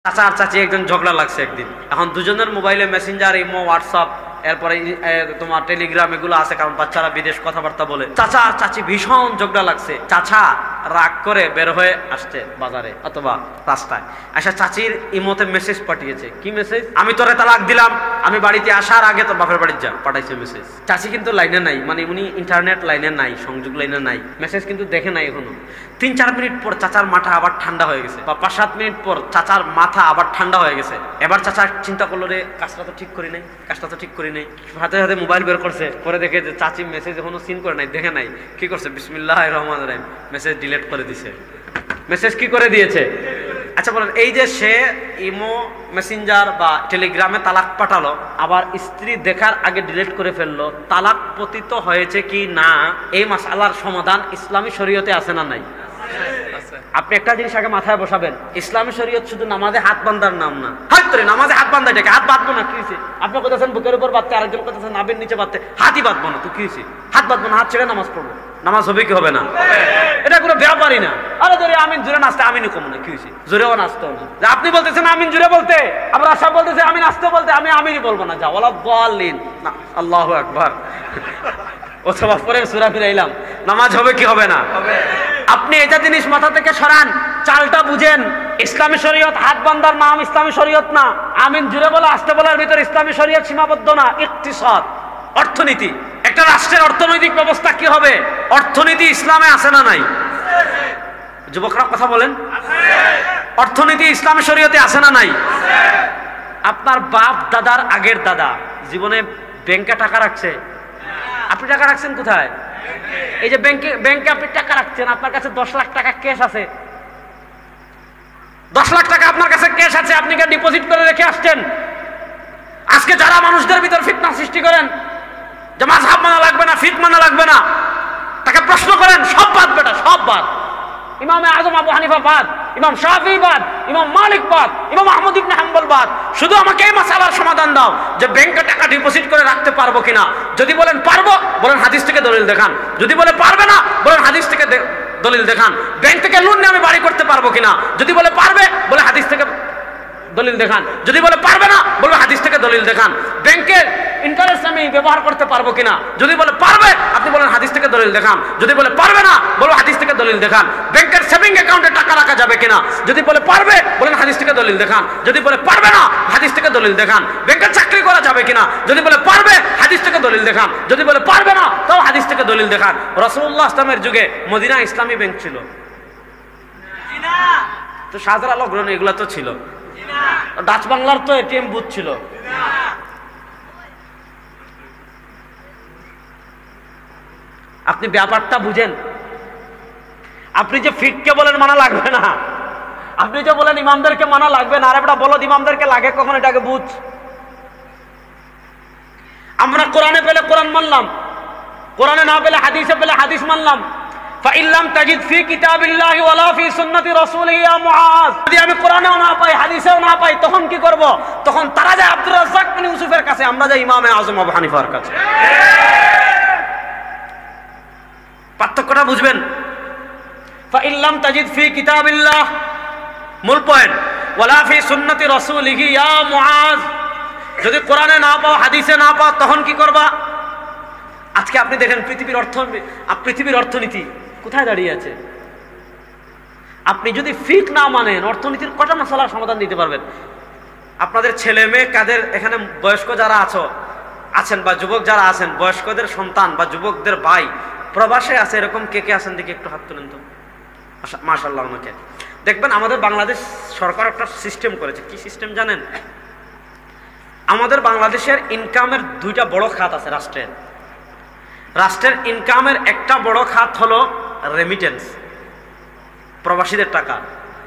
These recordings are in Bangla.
চাচা আর চাচি একজন ঝগড়া লাগছে একদিন। এখন দুজনের মোবাইলে মেসেঞ্জার, ইমো, হোয়াটসঅ্যাপ, এরপরে তোমার টেলিগ্রাম এগুলো আছে, কারণ বাচ্চারা বিদেশ কথাবার্তা বলে। চাচা আর চাচি ভীষণ ঝগড়া লাগছে। চাচা রাগ করে বের হয়ে আসছে বাজারে অথবা রাস্তায়, আচ্ছা চাচির ইমোতে মেসেজ পাঠিয়েছে। কি মেসেজ? আমি তোরে তালাক দিলাম, আমি বাড়িতে আসার আগে তোর বাপের বাড়ির যা, পাঠাইছে মেসেজ। চাচি কিন্তু লাইনে নাই, মানে উনি ইন্টারনেট লাইনে নাই, সংযোগ লাইনে নাই, মেসেজ কিন্তু দেখে নাই এখনো। 3-4 মিনিট পর চাচার মাথা আবার ঠান্ডা হয়ে গেছে, বা 5-7 মিনিট পর চাচার মাথা আবার ঠান্ডা হয়ে গেছে। এবার চাচা চিন্তা করলো, রে কাজটা তো ঠিক করি নাই, কাজটা তো ঠিক করি নাই। হাতে হাতে মোবাইল বের করছে, করে দেখে যে চাচি মেসেজ এখনো সিন করে নাই, দেখে নাই। কি করছে? বিসমিল্লাহির রহমানির রহিম, মেসেজ ডিলিট করে দিছে। মেসেজ কি করে দিয়েছে? আচ্ছা বলেন, এই যে সে ইমো, মেসেঞ্জার বা টেলিগ্রামে তালাক পাঠালো, আবার স্ত্রী দেখার আগে ডিলিট করে ফেললো, তালাক পতিত হয়েছে কি না, এই মাসআলার সমাধান ইসলামী শরীয়তে আছে না নাই? আপনি একটা জিনিস আগে মাথায় বসাবেন, ইসলামী শরীয়ত শুধু নামাজে হাত বান্ধার নাম না। হয়তো নামাজে হাত বান্ধা এটাকে হাত বাঁধবো না, কি হয়েছে? আপনি কোথাছেন বুকের উপর বাঁধতে, আরেকজন কোথাছেন নাভির নিচে বাঁধতে, হাতই বাঁধবো না, তো কি হয়েছে? হাত বাঁধবো না, হাত ছেড়ে নামাজ পড়বো, নামাজ হবে কি হবে না? এটা কোনো ব্যাপারই না। আরে ধরে আমিন জুড়ে নাচতে, আমিনও কম না, কি হয়েছে? জোরেও নাচতেও না। আপনি বলতেছেন আমিন জুড়ে বলতে, আবার আশা বলতেছে আমি নাচতে বলতে, আমি আমিনই বলবো না, যা ওয়ালা দাল্লিন না, আল্লাহু আকবার। অথবা পরে সূরা ফিরাইলাম, নামাজ হবে কি হবে না? আপনি এটা জিনিস মাথা থেকে সরান, চালটা বুঝেন। ইসলামী শরীয়ত হাত বান্ধার নাম ইসলামী শরীয়ত না। আমিন জুড়ে বলা, আসতে বলার ভিতর ইসলামী শরীয়ত সীমাবদ্ধ না। ইকতিসাদ, অর্থনীতি, একটা রাষ্ট্রের অর্থনৈতিক ব্যবস্থা কি হবে, অর্থনীতি ইসলামে আছে না নাই? যুবকরা কথা বলেন, অর্থনীতি ইসলামী শরীয়তে আছে না নাই? আপনার বাপ দাদার আগের দাদা জীবনে ব্যাংকে টাকা রাখছে? আপনি টাকা রাখছেন কোথায়? এই যে ব্যাংকে আপনি টাকা রাখছেন, আপনার কাছে 10 লাখ টাকা ক্যাশ আছে, 10 লাখ টাকা আপনার কাছে ক্যাশ আছে, আপনি কে ডিপোজিট করে রেখে আসছেন। আজকে যারা মানুষদের ভিতর ফিতনা সৃষ্টি করেন যে মাযহাব মানা লাগবে না, ফিক মানা লাগবে না, তাকে প্রশ্ন করেন, সব বাদ বেটা, সব বাদ। ইমাম আযম আবু হানিফা বাদ, ইমাম শাফিঈ বাদ, ইমাম মালিক বাদ, ইমাম আহমদ ইবনে হাম্বল বাদ। শুধু আমাকে এই মাসআলার সমাধান দাও যে ব্যাংকে টাকা ডিপোজিট করে রাখতে পারবো কিনা। যদি বলেন পারবো, বলেন হাদিস থেকে দলিল দেখান। যদি বলে পারবে না, বলেন হাদিস থেকে দলিল দেখান। ব্যাংক থেকে লোন নিয়ে আমি বাড়ি করতে পারবো কিনা। যদি বলে পারবে, বলে হাদিস থেকে দলিল দেখান। যদি বলে পারবে না, বলবে হাদিস থেকে দলিল দেখান। ব্যাংকের ইন্টারেস্ট আমি ব্যবহার করতে পারবো কিনা। যদি বলে পারবে, আপনি বলেন হাদিস থেকে দলিল দেখান। যদি বলে পারবে না, বলবো হাদিস থেকে দলিল দেখান। ব্যাংকের সেভিং অ্যাকাউন্টে টাকা রাখা যাবে কিনা। যদি বলে পারবে, বলেন হাদিস থেকে দলিল দেখান। যদি বলে পারবে না, হাদিস থেকে দলিল দেখান। ব্যাংকের চাকরি করা যাবে কিনা। যদি বলে পারবে, হাদিস থেকে দলিল দেখান। যদি বলে পারবে না, তাও হাদিস থেকে দলিল দেখান। রাসূলুল্লাহ ইসলামের যুগে মদিনা ইসলামী ব্যাংক ছিল? তো শাহজালাল অগ্রণী এগুলা তো ছিল। ডাচ বাংলার তো এটিএম বুথ ছিল। আপনি ব্যাপারটা বুঝেন। আপনি যে ফিককে বলেন মানা লাগবে না, আপনি যে বলেন ইমামদেরকে মানা লাগবে না, আর একটা বলদ ইমামদেরকে লাগে কখন, এটাকে বুঝ। আমরা কোরআনে পেলে কোরআন মানলাম, কোরআনে না পেলে হাদিসে পেলে হাদিস মানলাম। ফাইল্লাম তাজিদ ফি কিতাবিল্লাহি ওয়ালা ফি সুন্নতি রাসূলিহি ইয়া মুআজ, যদি আমি কোরআনেও না পাই, হাদিসেও না পাই, তখন কি করব? তখন তারা যায় আব্দুর রাজ্জাক বিন ইউসুফের কাছে, আমরা যাই ইমাম আযম আবু হানিফার কাছে। পার্থক্যটা বুঝবেন। ফাইল্লাম তাজিদ ফি কিতাবিল্লাহ, মূল পয়েন্ট, ওয়ালা ফি সুন্নতি রাসূলিহি ইয়া মুআজ, যদি কোরআনে না পাও, হাদিসে না পাও, তখন কি করবা? আজকে আপনি দেখেন পৃথিবীর অর্থনীতি কোথায় দাঁড়িয়ে আছে। আপনি যদি ফিক না মানেন, অর্থনীতির কটা মাসালার সমাধান দিতে পারবেন? আপনাদের ছেলে মেয়ে কাদের এখানে বয়স্ক যারা আছেন বা যুবক যারা আছেন, বয়স্কদের সন্তান বা যুবকদের ভাই প্রবাসে আছে, এরকম কে কে আছেন দেখি একটু হাত তুলেন তো। মাশাআল্লাহ। আমাকে দেখবেন আমাদের বাংলাদেশ সরকার একটা সিস্টেম করেছে। কি সিস্টেম জানেন? আমাদের বাংলাদেশের ইনকামের 2টা বড় খাত আছে রাষ্ট্রের ইনকামের একটা বড় খাত হলো রেমিটেন্স, প্রবাসীদের টাকা,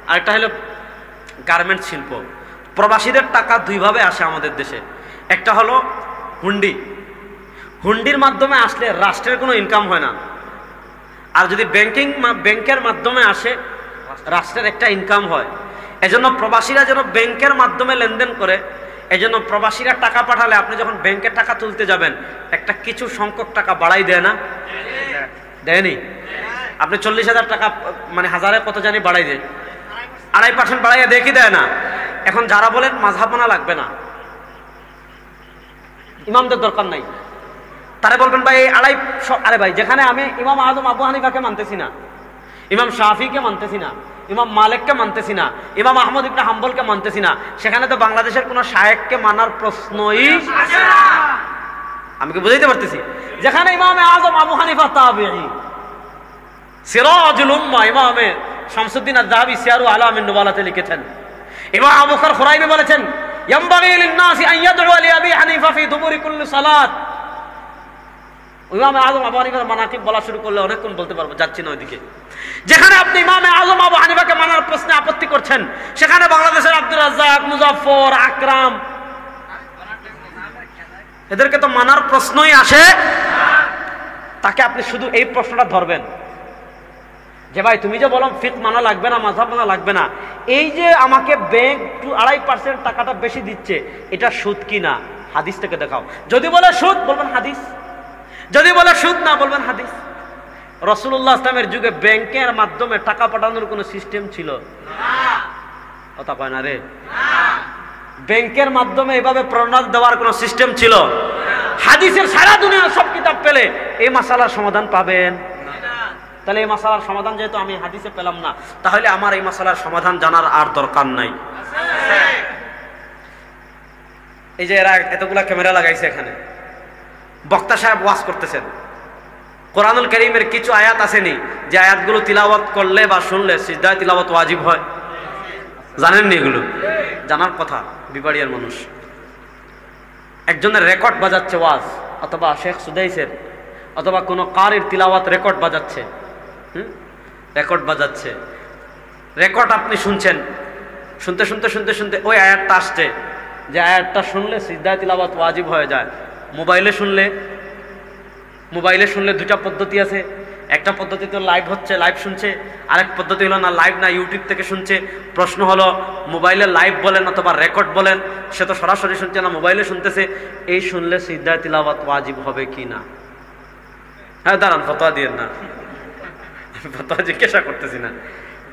আর একটা হলো গার্মেন্টস শিল্প। প্রবাসীদের টাকা 2 ভাবে আসে আমাদের দেশে। একটা হলো হুন্ডির মাধ্যমে আসলে রাষ্ট্রের কোনো ইনকাম হয় না, আর যদি ব্যাংকের মাধ্যমে আসে রাষ্ট্রের একটা ইনকাম হয়। এজন্য প্রবাসীরা যেন ব্যাংকের মাধ্যমে লেনদেন করে, এজন্য প্রবাসীরা টাকা পাঠালে আপনি যখন ব্যাংকে টাকা তুলতে যাবেন, একটা কিছু সংখ্যক টাকা বাড়াই দেয় না? দেয়নি? আপনি 40,000 টাকা মানে হাজারে কত জানি বাড়াই দেয়, 2.5% বাড়াইয়া দেয় কি দেয় না? এখন যারা বলেন মাযহাব মানা লাগবে না, ইমামদের দরকার নাই, তারা বলবেন ভাই আরে ভাই যেখানে আমি ইমাম আযম আবু হানিফাকে মানতেছি না, ইমাম শাফিকে মানতেছি না, ইমাম মালিককে মানতেছি না, ইমাম আহমদ ইবনে হাম্বলকে মানতেছি না, সেখানে তো বাংলাদেশের কোন শায়েখকে মানার প্রশ্নই আসে না। আমি কি বুঝাইতে পারতেছি? যেখানে ইমাম আযম আবু হানিফা তাবিঈ, সিরাজুল উম্মাহ ইমামে শামসুদ্দিন আয-যাহাবী সিয়ারু আলামিন নুবালাতে লিখেছেন, ইমাম আবু বকর খুরাইমি বলেছেন ইয়ামবাগি লিন-নাসি আন ইয়াদউ লিআবি হানিফা ফি দুবুরি কুল্লি সালাত। ইমাম আযম আবু হানিফার মানাকিব বলা শুরু করলে অনেকক্ষণ বলতে পারবো, যাচ্ছি না ওইদিকে। যেখানে আপনি ইমাম আযম আবু হানিফাকে মানার প্রশ্নে আপত্তি করছেন, সেখানে বাংলাদেশের আব্দুর রাজ্জাক, মুজাফফর, আকরাম এদেরকে তো মানার প্রশ্নই আসে। তাকে আপনি শুধু এই প্রশ্নটা ধরবেন যে ভাই তুমি যে বলো ফিকহ মানা লাগবে না, মাযহাব মানা লাগবে না, এই যে আমাকে ব্যাংক 2.5% টাকাটা বেশি দিচ্ছে, এটা সুদ কি না, হাদিস থেকে দেখাও। যদি বলে সুদ, বলবেন হাদিস। যদি বলে সুদ না, বলবেন হাদিস। রাসূলুল্লাহ ইসলামের যুগে ব্যাংকের মাধ্যমে টাকা পাঠানোর কোনো সিস্টেম ছিল না? কথা কয় না রে। ব্যাংকের মাধ্যমে এভাবে প্রণোদনা দেওয়ার কোনো সিস্টেম ছিল? হাদিসের সারা দুনিয়ার সব কিতাব পেলে এই মাসালার সমাধান পাবেন না। তাহলে এই মাসালার সমাধান যেহেতু আমি হাদিসে পেলাম না, তাহলে আমার এই মাসালার সমাধান জানার আর দরকার নাই। এই যে এরা এতগুলা ক্যামেরা লাগাইছে এখানে, বক্তা সাহেব ওয়াজ করতেছেন, কোরআনুল কারীমের কিছু আয়াত আসেনি যে আয়াতগুলো তিলাওয়াত করলে বা শুনলে সিজদায় তিলাওয়াত ওয়াজিব হয়? জানেননি এগুলো? জানার কথা। বিবাড়িয়ার মানুষ একজনের রেকর্ড বাজাচ্ছে ওয়াজ, অথবা শেখ সুদাইসের অথবা কোনো কারির তিলাওয়াত রেকর্ড বাজাচ্ছে, রেকর্ড বাজাচ্ছে, রেকর্ড আপনি শুনছেন, শুনতে শুনতে শুনতে শুনতে ওই আয়াতটা আসছে যে আয়াতটা শুনলে সিজদায় তিলাওয়াত ওয়াজিব হয়ে যায়। মোবাইলে শুনলে দুটা পদ্ধতি আছে। একটা পদ্ধতি তো লাইভ হচ্ছে, লাইভ শুনছে, আরেক পদ্ধতি হলো না লাইভ না, ইউটিউব থেকে শুনছে। প্রশ্ন হলো মোবাইলে লাইভ বলেন অথবা রেকর্ড বলেন, সে তো সরাসরি শুনছে না, মোবাইলে শুনতেছে, এই শুনলে সিজদায় তিলাওয়াত ওয়াজিব হবে কি না? হ্যাঁ দাঁড়ান, ফতোয়া দিয়েন না, ফতোয়া জিজ্ঞাসা করতেছি না।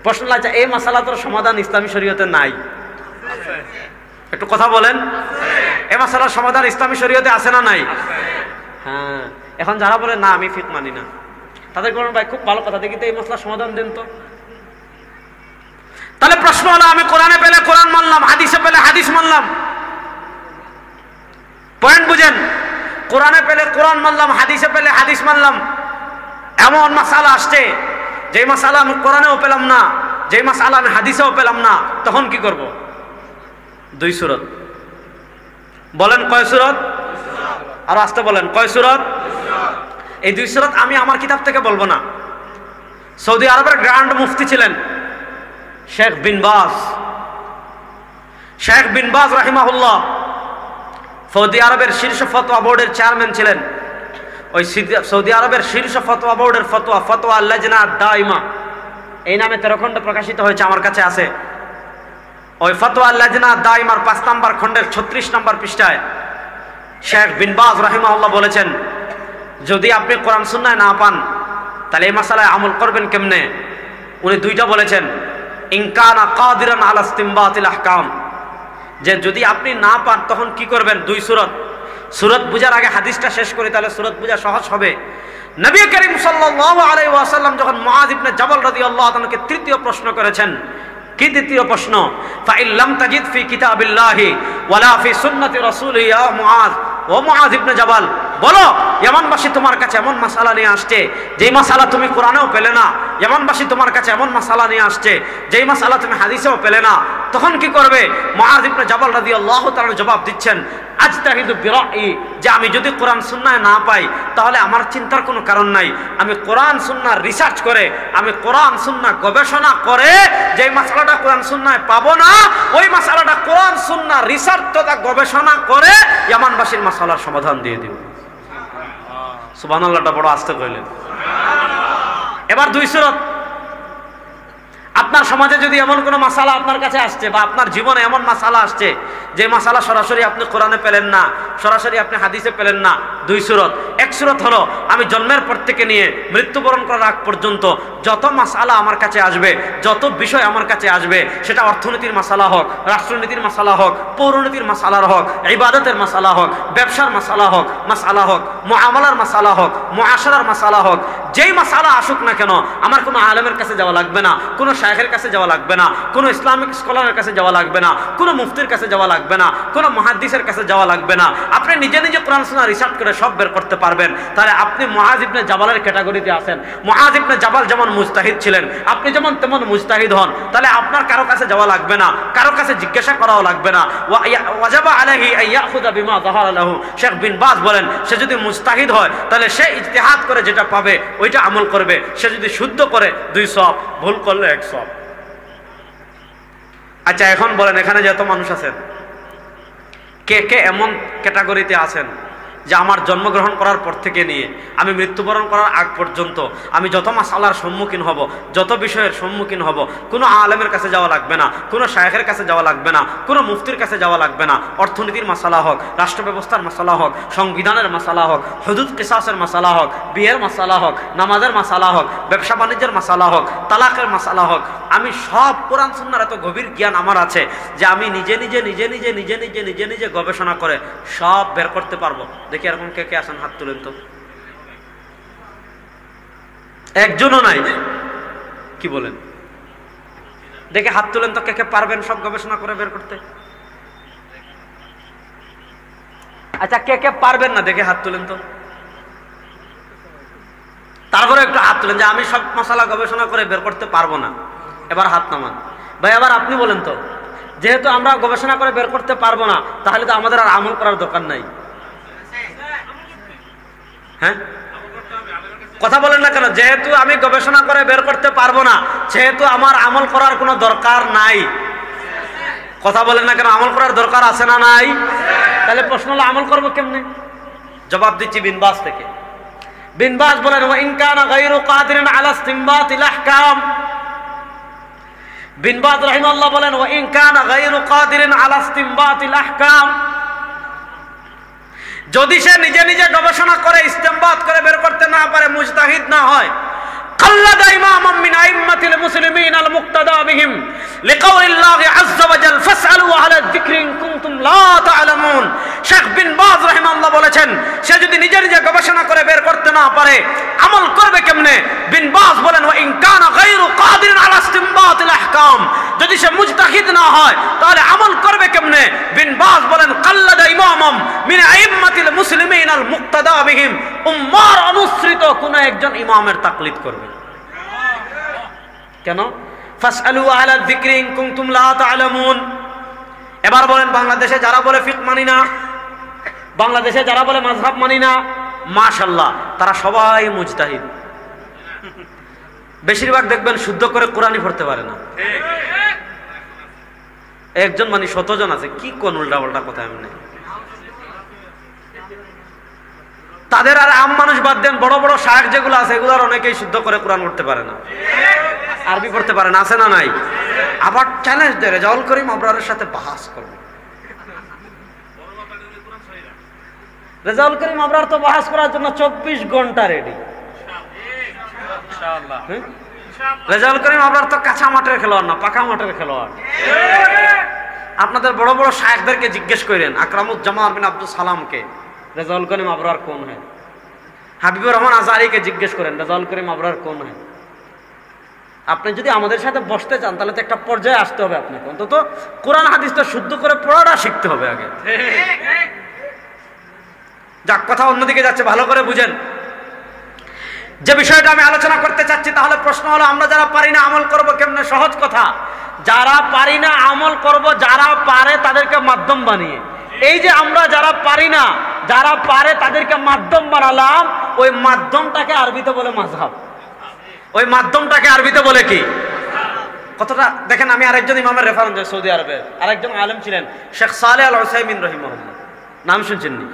প্রশ্ন লাগছে এই মাসালার সমাধান ইসলামী শরীয়তে নাই? একটু কথা বলেন, এই মাসালার সমাধান ইসলামী শরীয়তে আছে না নাই? হ্যাঁ। এখন যারা বলে না আমি ফিকহ মানি না, তাদের বলেন ভাই খুব ভালো কথা, দেখি তো এই মশলার সমাধান দেন তো। তাহলে প্রশ্ন হলো আমি কোরআনে পেলে কোরআন মানলাম, হাদিসে পেলে হাদিস মানলাম। পয়েন্ট বুঝেন? কোরআনে পেলে কোরআন মানলাম, হাদিসে পেলে হাদিস মানলাম। এমন মাসালা আসছে যেই মাসালা আমি কোরআনেও পেলাম না, যেই মাসালা আমি হাদিসেও পেলাম না, তখন কি করব? দুই সূরত। বলেন কয় সূরত? আর আসতে বলেন কয় সূরত? এই দুই সূরত আমি আমার কিতাব থেকে বলবো না। সৌদি আরবের গ্র্যান্ড মুফতি ছিলেন শেখ বিন বাজ রাহিমাহুল্লাহ, সৌদি আরবের শীর্ষ ফতোয়া বোর্ডের চেয়ারম্যান ছিলেন। ওই সৌদি আরবের শীর্ষ ফতোয়া বোর্ডের ফতোয়া লাজনা দাইমা এই নামে 13 খণ্ডে প্রকাশিত হয়েছে, আমার কাছে আছে। ওই ফতোয়া লাজনা দাইমার 5 নম্বর খণ্ডের 36 নম্বর পৃষ্ঠায় শেখ বিন বাজ রাহিমাহুল্লাহ বলেছেন, যদি আপনি কোরআন সুন্নায় না পান তাহলে এই মাসালায় আমল করবেন কেমনে? উনি দুইটা বলেছেন, ইনকানা কাদিরান আলা ইসতিমবাতিল আহকাম, যে যদি আপনি না পান তখন কি করবেন? দুই সূরত বুঝার আগে হাদিসটা শেষ করি, তাহলে সূরত বুঝা সহজ হবে। নবী করিম সাল্লাল্লাহু আলাইহি ওয়াসাল্লাম যখন মুআয ইবনে জাবাল রাদিয়াল্লাহু তাআলাকে তৃতীয় প্রশ্ন করেছেন, কি তৃতীয় প্রশ্ন? ফাইল লাম তাজিদ ফি কিতাবিল্লাহি ওয়ালা ফি সুন্নতি রাসূলি ইয়া মুআয, ও মুআয ইবনে জাবাল বলো, ইয়ামানবাসী তোমার কাছে এমন মাসালা নিয়ে আসছে যেই মাসালা তুমি কোরআনেও পেলে না, ইয়ামানবাসী তোমার কাছে এমন মাসালা নিয়ে আসছে যেই মাসালা তুমি হাদিসেও পেলে না, তখন কি করবে? মুআয ইবনে জাবাল রাদিয়াল্লাহু তাআলা জবাব দিচ্ছেন, আজতাহিদু বিরাই, যে আমি যদি কোরআন সুন্নায় না পাই তাহলে আমার চিন্তার কোনো কারণ নাই, আমি কোরআন সুন্নাহ রিসার্চ করে, আমি কোরআন সুন্নাহ গবেষণা করে যেই মাসালাটা কোরআন সুন্নায় পাবো না, ওই মাসালাটা কোরআন সুন্নাহ রিসার্চ তথা গবেষণা করে ইয়ামানবাসীর মাসালার সমাধান দিয়ে দিব। সুবহানাল্লাহটা বড় আস্তে কইলেন। এবার দুই সূরত। আপনার সমাজে যদি এমন কোনো মাসালা আপনার কাছে আসছে বা আপনার জীবনে এমন মাসালা আসছে যে মাসালা সরাসরি আপনি কোরআনে পেলেন না, সরাসরি আপনি হাদিসে পেলেন না, দুই সূরত। এক সুরত হলো আমি জন্মের পর থেকে নিয়ে মৃত্যুবরণ করার আগ পর্যন্ত যত মাসালা আমার কাছে আসবে, যত বিষয় আমার কাছে আসবে, সেটা অর্থনীতির মাসালা হোক, রাষ্ট্রনীতির মাসালা হোক, পৌরনীতির মাসালার হোক, ইবাদতের মাসালা হোক, ব্যবসার মাসালা হোক, মুআমালার মাসালা হোক, মুআশারার মাসালা হোক, যেই মাসালা আসুক না কেন আমার কোনো আলেমের কাছে যাওয়া লাগবে না, কোনো শায়খের কাছে যাওয়া লাগবে না, কোনো ইসলামিক স্কলারের কাছে যাওয়া লাগবে না, কোনো মুফতির কাছে যাওয়া লাগবে না, কোনো মুহাদ্দিসের কাছে যাওয়া লাগবে না। আপনি নিজে নিজে কোরআন সুন্নাহ রিসার্চ করে সব বের করতে পারবেন। তাহলে আপনি মুআয ইবনে জাবালের ক্যাটাগরিতে আছেন। মুআয ইবনে জাবাল যেমন মুজতাহিদ ছিলেন, আপনি যেমন তেমন মুজতাহিদ হন। তাহলে আপনার কারো কাছে যাওয়া লাগবে না, কারো কাছে জিজ্ঞাসা করাও লাগবে না। ওয়াজাবা আলাইহি আন ইয়াখুযা বিমা যাহারা লাহু। শেখ বিন বাজ বলেন, সে যদি মুজতাহিদ হয় তাহলে সে ইজতিহাদ করে যেটা পাবে ওইটা আমল করবে। সে যদি শুদ্ধ করে 2 সওয়াব, ভুল করলে 1 সওয়াব। আচ্ছা, এখন বলেন, এখানে যত মানুষ আছেন, কে কে এমন ক্যাটাগরিতে আছেন যে আমার জন্মগ্রহণ করার পর থেকে নিয়ে আমি মৃত্যুবরণ করার আগ পর্যন্ত আমি যত মাসালার সম্মুখীন হব, যত বিষয়ের সম্মুখীন হব, কোনো আলেমের কাছে যাওয়া লাগবে না, কোনো শায়খের কাছে যাওয়া লাগবে না, কোনো মুফতির কাছে যাওয়া লাগবে না। অর্থনীতির মাসালা হোক, রাষ্ট্র ব্যবস্থার মাসালা হোক, সংবিধানের মাসালা হোক, হুদুদ কিসাসের মাসালা হোক, বিয়ের মাসালা হোক, নামাজের মাসালা হোক, ব্যবসা বাণিজ্যের মাসালা হোক, তালাকের মাসালা হোক, আমি সব কোরআন সুন্নাহর এত গভীর জ্ঞান আমার আছে যে আমি নিজে নিজে গবেষণা করে সব বের করতে পারবো। দেখি এরকম কে কে আছেন, হাত তুলেন তো। একজনও নাই, কি বলেন? দেখে হাত তুলেন তো, কে কে পারবেন সব গবেষণা করে বের করতে? আচ্ছা, কে কে পারবেন না দেখে হাত তুলেন তো। তারপরে একটু হাত তুলেন যে আমি সব মশালা গবেষণা করে বের করতে পারবো না। এবার হাত নামান। ভাই এবার আপনি বলেন তো, যেহেতু আমরা গবেষণা করে বের করতে পারবো না, তাহলে তো আমাদের আর আমল করার দরকার নাই। হ্যাঁ, কথা বলেন না কেন? যেহেতু আমি গবেষণা করে বের করতে পারবো না, যেহেতু আমার আমল করার কোনো দরকার নাই। কথা বলেন না কেন? আমল করার দরকার আছে না নাই? তাহলে প্রশ্ন হলো আমল করবো কেমনে? জবাব দিচ্ছি বিন বাজ থেকে। বিন বাজ বলেন, ওয়া ইন কানা গায়রু কাদিরিন আলা ইসতিমবাতিল আহকাম। বিন বাজ রাহিমাহুল্লাহ বলেন, ওয়া ইন কানা গায়রু কাদিরিন আলা ইসতিমবাতিল আহকাম, যদি সে নিজে নিজে গবেষণা করে ইস্তেমবাত করে বের করতে না পারে, মুজতাহিদ না হয়, قلد إماما من أئمة المسلمين المقتدى بهم لقول الله عز وجل فاسألوا أهل الذكر إن كنتم لا تعلمون। শেখ বিন বাজ রাহিমাহুল্লাহ বলেছেন, সে যদি নিজে নিজে গবেষণা করে বের করতে না পারে, আমল করবে কেমনে? বিন বাজ বলেন, ওয়া ইন কানা গায়রু কাদিরিন আলা ইসতিমবাতিল আহকাম, যদি সে মুজতাহিদ না হয় তাহলে আমল করবে কেমনে? বিন বাজ বলেন, কাল্লাদা ইমামাম মিন আইম্মাতিল মুসলিমিন আল মুক্তাদা বিহিম, উম্মার অনুসৃত কোন একজন ইমামের তাকলিদ করবে। কেন? ফাসআলু আহলা যিকরি ইন কুনতুম লা তা'লামুন। এবার বলেন, বাংলাদেশে যারা বলে ফিকহ মানি না, বাংলাদেশে যারা বলে মাযহাব মানি না, মাশাআল্লাহ তারা সবাই মুজতাহিদ। বেশিরভাগ দেখবেন শুদ্ধ করে কোরআনই পড়তে পারে না। একজন মানে 100 জন আছে, কি কোন উল্টা পাল্টা কথা এমনি। তাদের আর আম মানুষ বাদ দেন, বড় বড় শায়েখ যেগুলো আছে এগুলোর অনেকেই শুদ্ধ করে কোরআন পড়তে পারে না, আরবি পড়তে পারে না। আছে না নাই? আবার চ্যালেঞ্জ দেয়, রেজাউল করিম আবরারের সাথে বাহাস করবে। রেজাউল করিম আবরার তো বাহাস করার জন্য 24 ঘন্টা রেডি। রেজাউল করিম আবরার তো কাঁচা মাঠের খেলোয়াড় না, পাকা মাঠের খেলোয়াড়। আপনাদের বড় বড় শায়েখদেরকে জিজ্ঞেস করেন, আকরামুজ্জামান বিন আব্দুল সালামকে, রেজাউল করিম আবরার কোন হয়? হাবিবুর রহমান আজহারিকে জিজ্ঞেস করেন, রেজাউল করিম আবরার কোন হয়? আপনি যদি আমাদের সাথে বসতে চান তাহলে তো একটা পর্যায়ে আসতে হবে, আপনাকে অন্তত কোরআন হাদিসটা শুদ্ধ করে পড়াটা শিখতে হবে আগে। যাক, কথা অন্যদিকে যাচ্ছে, ভালো করে বুঝেন যে বিষয়টা আমি আলোচনা করতে চাচ্ছি। তাহলে প্রশ্ন হলো, আমরা যারা পারি না আমল করব কেমনে? সহজ কথা, যারা পারি না আমল করব, যারা পারে তাদেরকে মাধ্যম বানিয়ে। এই যে আমরা যারা পারি না, যারা পারে তাদেরকে মাধ্যম বানালাম, ওই মাধ্যমটাকে আরবিতে বলে মাযহাব। ওই মাধ্যমটাকে আরবিতে বলে কি? কতটা দেখেন, আমি আরেকজন ইমামের রেফারেন্স দেই। সৌদি আরবে আরেকজন আলেম ছিলেন, শেখ সালেহ আল উসাইমিন রাহিমাহুল্লাহ, নাম শুনছেন নি?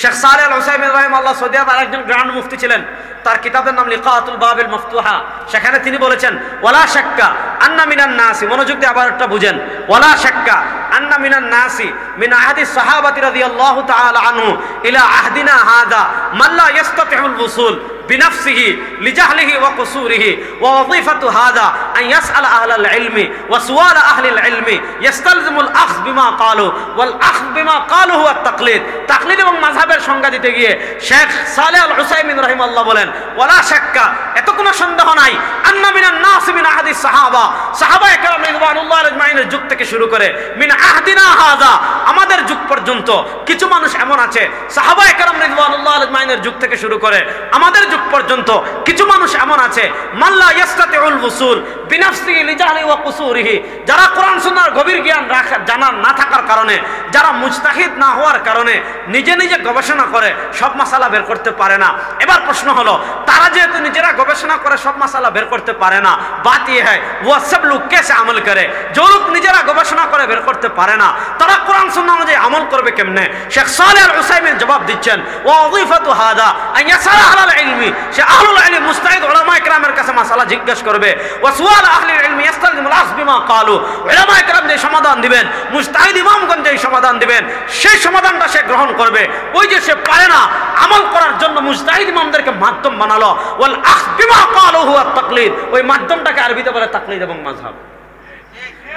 শেখ সালেহ আল উসাইমিন রাহিমাহুল্লাহ সৌদি আরবের একজন গ্র্যান্ড মুফতি ছিলেন। তার কিতাবের নাম লিকাতুল বাবিল মাফতুহা। সেখানে তিনি বলেছেন ওয়ালা শাক্কা আন্না মিনান নাসি, মনোযোগ দিয়ে আবার একটা বুঝেন, ওয়ালা শাক্কা আন্না মিনান নাসি মিন আহাদি সাহাবাতি রাদিয়াল্লাহু তাআলা আনহু ইলা আহদিনা হাদা মান লা ইস্তাতিউল উসুল বিনাফসিহি লিজাহলিহি ওয়া কুসুরিহি ওয়া ওয়াযিফাতু হাদা আন ইয়াসআল আহলাল ইলমি ওয়া সুআল আহলিল ইলমি ইস্তালজিমুল আখয বিমা ক্বালু ওয়াল আখয বিমা ক্বালু হুয়া তাকলিদ। তাকলিদ এবং মাযহাবের সংজ্ঞা দিতে গিয়ে শেখ সালেহ আল উসাইমিন রাহিমাহুল্লাহ বলেন ওয়ালা শাক্কা, এত কোনো সন্দেহ নাই, আন্না মিনান নাস মিন আহাদিস সাহাবা, সাহাবায়ে কেরাম রিদওয়ানুল্লাহি আলাইহিমের যুগ থেকে শুরু করে মিন আহদিনা হাযা, আমাদের যুগ পর্যন্ত কিছু মানুষ এমন আছে, সাহাবায়ে কেরাম রিদওয়ানুল্লাহি আলাইহিমের যুগ থেকে শুরু করে আমাদের যুগ পর্যন্ত কিছু মানুষ এমন আছে, মাল্লা ইয়াস্তাতিউল উসুল বিনাফসিহি লিজাহলি ওয়া কুসুরিহি, যারা কোরআন সুন্নাহর গভীর জ্ঞান জানার না থাকার কারণে, যারা মুজতাহিদ না হওয়ার কারণে নিজে নিজে গবেষণা করে সব মাসালা বের করতে পারে না। এবার প্রশ্ন হলো, তারা যেহেতু নিজেরা গবেষণা করে সব মাসালা বের করতে পারে না, বাত ইয়ে হ্যায় वो सब लोग कैसे अमल करे, जो लोग নিজেরা গবেষণা করে বের করতে পারে না তারা কোরআন সুন্নাহ অনুযায়ী আমল করবে কেমনে? শেখ সালেহ আল উসাইমিন জবাব দিচ্ছেন ওয়া ওয়াযিফাতু হাদা আন ইয়াসআল আহলাল ইলমি, সে আহলুল ইলম মুস্তাহিদ উলামায়ে কেরামের কাছে মাসালা জিজ্ঞেস করবে, ওয়া সুআল আহলিল ইলমি ইস্তালজিমুল আখয বিমা ক্বালু, উলামায়ে কেরাম যে সমাধান দিবেন, মুস্তাহিদ ইমামগণ যে সমাধান দিবেন সেই সমাধানটা সে গ্রহণ করবে। ওই যে সে পারে না আমল করার জন্য মুজতাহিদ ইমামদেরকে মাধ্যম বানালো, ওয়াল আখয বিমা ক্বালু হুয়া তাকলিদ, ওই মাধ্যমটাকে আরবিতে বলে তাকলিদ এবং মাযহাব।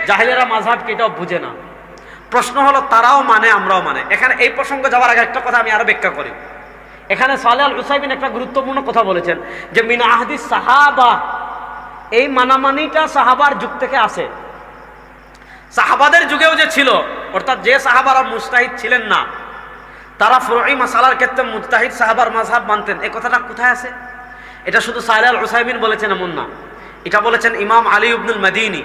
জাহেলেরা মাযহাব কি এটাও বুঝে না। প্রশ্ন হলো তারাও মানে আমরাও মানে। এখানে এই প্রসঙ্গে যাওয়ার আগে একটা কথা আমি আরো ব্যাখ্যা করি। এখানে সালেহ আল উসাইমিন একটা গুরুত্বপূর্ণ কথা বলেছেন যে মিন আহদিস সাহাবা, এই মানামানিটা সাহাবার যুগ থেকে আসে। সাহাবাদের যুগেও যে ছিল, অর্থাৎ যে সাহাবারা মুজতাহিদ ছিলেন না তারা ফুরঈ মাসালার ক্ষেত্রে মুজতাহিদ সাহাবার মাযহাব মানতেন। এই কথাটা কোথায় আছে? এটা শুধু সালেহ আল উসাইমিন বলেছেন এমন না, এটা বলেছেন ইমাম আলী ইবনুল মাদিনী।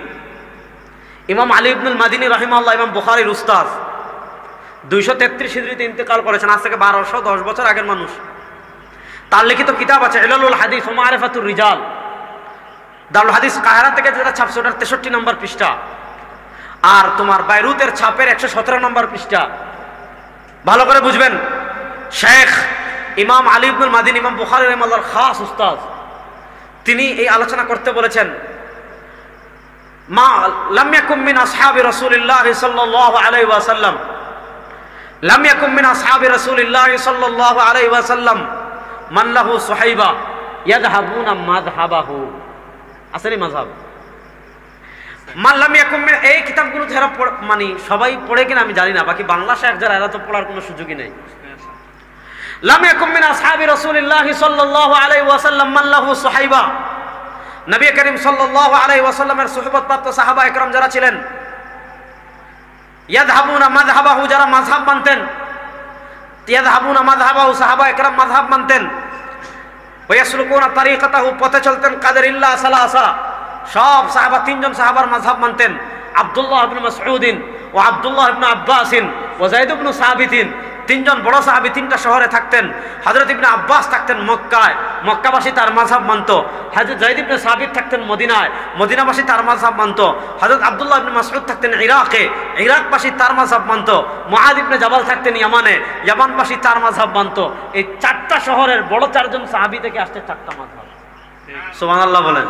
ইমাম আলী ইবনুল মাদিনী রাহিমাহুল্লাহ ইমাম বুখারীর উস্তাদ, 233 হিজরিতে ইন্তেকাল করেছেন, আজ থেকে 1210 বছর আগের মানুষ। তার লিখিত কিতাব আছে ইলালুল হাদিস ওয়া মারিফাতুর রিজাল, দারুল হাদিস কায়রা থেকে যেটা ছাপছে ওটার 63 নম্বর পৃষ্ঠা, আর তোমার বাইরুতের ছাপের 117 নম্বর পৃষ্ঠা। ভালো করে বুঝবেন, শেখ ইমাম আলী ইবনুল মাদিনী ইমাম বুখারী রাহিমাহুল্লাহর খাস উস্তাদ, তিনি এই আলোচনা করতে বলেছেন মা লাম ইয়াকুম মিন আসহাবি রাসূলিল্লাহ সাল্লাল্লাহু আলাইহি ওয়াসাল্লাম, লাম ইয়াকুম মিন আসহাবি রাসূলিল্লাহ সাল্লাল্লাহু আলাইহি ওয়াসাল্লাম মান লাহু সুহাইবা ইয়াযহাবুনা মাযহাবাহু, আসলে মাযহাব মান লাম ইয়াকুম মিন, এই কিতাবগুলো যারা মানে সবাই পড়ে কিনা আমি জানি না, বাকি বাংলা শেখ যারা এরা তো পড়ার কোনো সুযোগই নেই। লাম ইয়াকুম মিন আসহাবি রাসূলিল্লাহ সাল্লাল্লাহু আলাইহি ওয়াসাল্লাম মান লাহু সুহাইবা, নবী করিম সাল্লাল্লাহু আলাইহি ওয়াসাল্লামের সুহবত প্রাপ্ত সাহাবা একরাম যারা ছিলেন, ইয়াযহাবুনা মাযহাবাহু, যারা মাযহাব মানতেন, ইয়াযহাবুনা মাযহাবাহু, সাহাবা একরাম মাযহাব মানতেন, ওয়া ইয়াসলুকুনা তারিকাতাহু, পথে চলতেন, কাদের ইল্লা সালাসা, সব সাহাবা 3 জন সাহাবার মাযহাব মানতেন, আব্দুল্লাহ ইবনে মাসউদিন ও আব্দুল্লাহ ইবনে আব্বাসিন ও যায়েদ ইবনে সাবিতিন, 3 জন বড় সাহাবী 3টা শহরে থাকতেন। হযরত ইবনে আব্বাস থাকতেন মক্কায়, মক্কাবাসী তার মাযহাব মানত। হযরত যায়েদ ইবনে সাবিত থাকতেন মদিনায়, মদিনাবাসী তার মাযহাব মানত। হযরত আব্দুল্লাহ ইবনে মাসউদ থাকতেন ইরাকে, ইরাকবাসী তার মাযহাব মানত। মুআয ইবনে জাবাল থাকতেন ইয়ামানে, ইয়ামানবাসী তার মাযহাব মানত। এই 4টা শহরের বড় 4 জন সাহাবী থেকে আসছে 4টা মাযহাব। সুবহানাল্লাহ বলেন।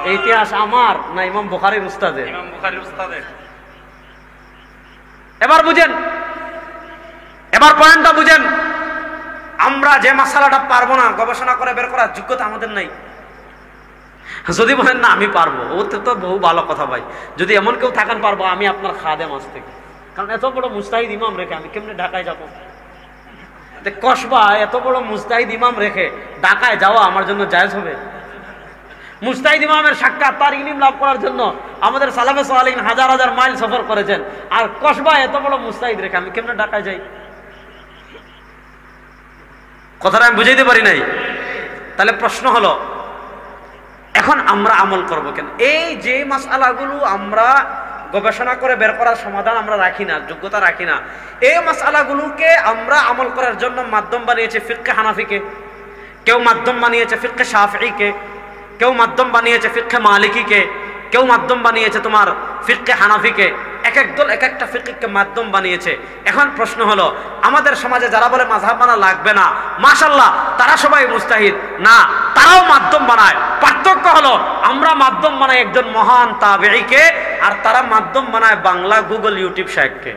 এই ইতিহাস আমার না ইমাম বুখারীর উস্তাদের? ইমাম বুখারীর উস্তাদের। এবার বুঝেন, এবার পয়েন্টটা বুঝেন, আমরা যে মাসালাটা পারবো না গবেষণা করে বের করার যোগ্যতা আমাদের নাই। যদি বলেন না আমি পারবো, ওতে তো বহু ভালো কথা ভাই, যদি এমন কেউ থাকেন পারবো, আমি আপনার খাদেম আজ থেকে। কারণ এত বড় মুস্তাহিদ ইমাম রেখে আমি কেমনে ঢাকায় যাবো? কসবা এত বড় মুস্তাহিদ ইমাম রেখে ঢাকায় যাওয়া আমার জন্য জায়েজ হবে? মুস্তাহিদ ইমামের সাক্ষাৎ, তার ইলম লাভ করার জন্য আমাদের সালাফে সালেহিন হাজার হাজার মাইল সফর করেছেন, আর কসবা এত বড় মুস্তাহিদ রেখে আমি কেমনে ঢাকায় যাই? কথাটা আমি বুঝাইতে পারি নাই। তাহলে প্রশ্ন হলো, এখন আমরা আমল করব কেন? এই যে মাসআলাগুলো আমরা গবেষণা করে বের করার সমাধান আমরা রাখি না, যোগ্যতা রাখি না, এই মাসআলাগুলোকে আমরা আমল করার জন্য মাধ্যম বানিয়েছে ফিকহে হানাফিকে, কেউ মাধ্যম বানিয়েছে ফিকহে শাফিঈকে, কেউ মাধ্যম বানিয়েছে ফিকহে মালিকিকে, কেউ মাধ্যম বানিয়েছে তোমার ফিকহে হানাফিকে। এক এক দল এক একটা ফিকহকে মাধ্যম বানিয়েছে। এখন প্রশ্ন হলো, আমাদের সমাজে যারা বলে মাযহাব মানা লাগবে না, মাশাআল্লাহ তারা সবাই মুস্তাহিদ না, তারাও মাধ্যম বানায়। পার্থক্য হলো আমরা মাধ্যম বানাই একজন মহান তাবেঈকে, আর তারা মাধ্যম বানায় বাংলা গুগল ইউটিউব শায়েখকে।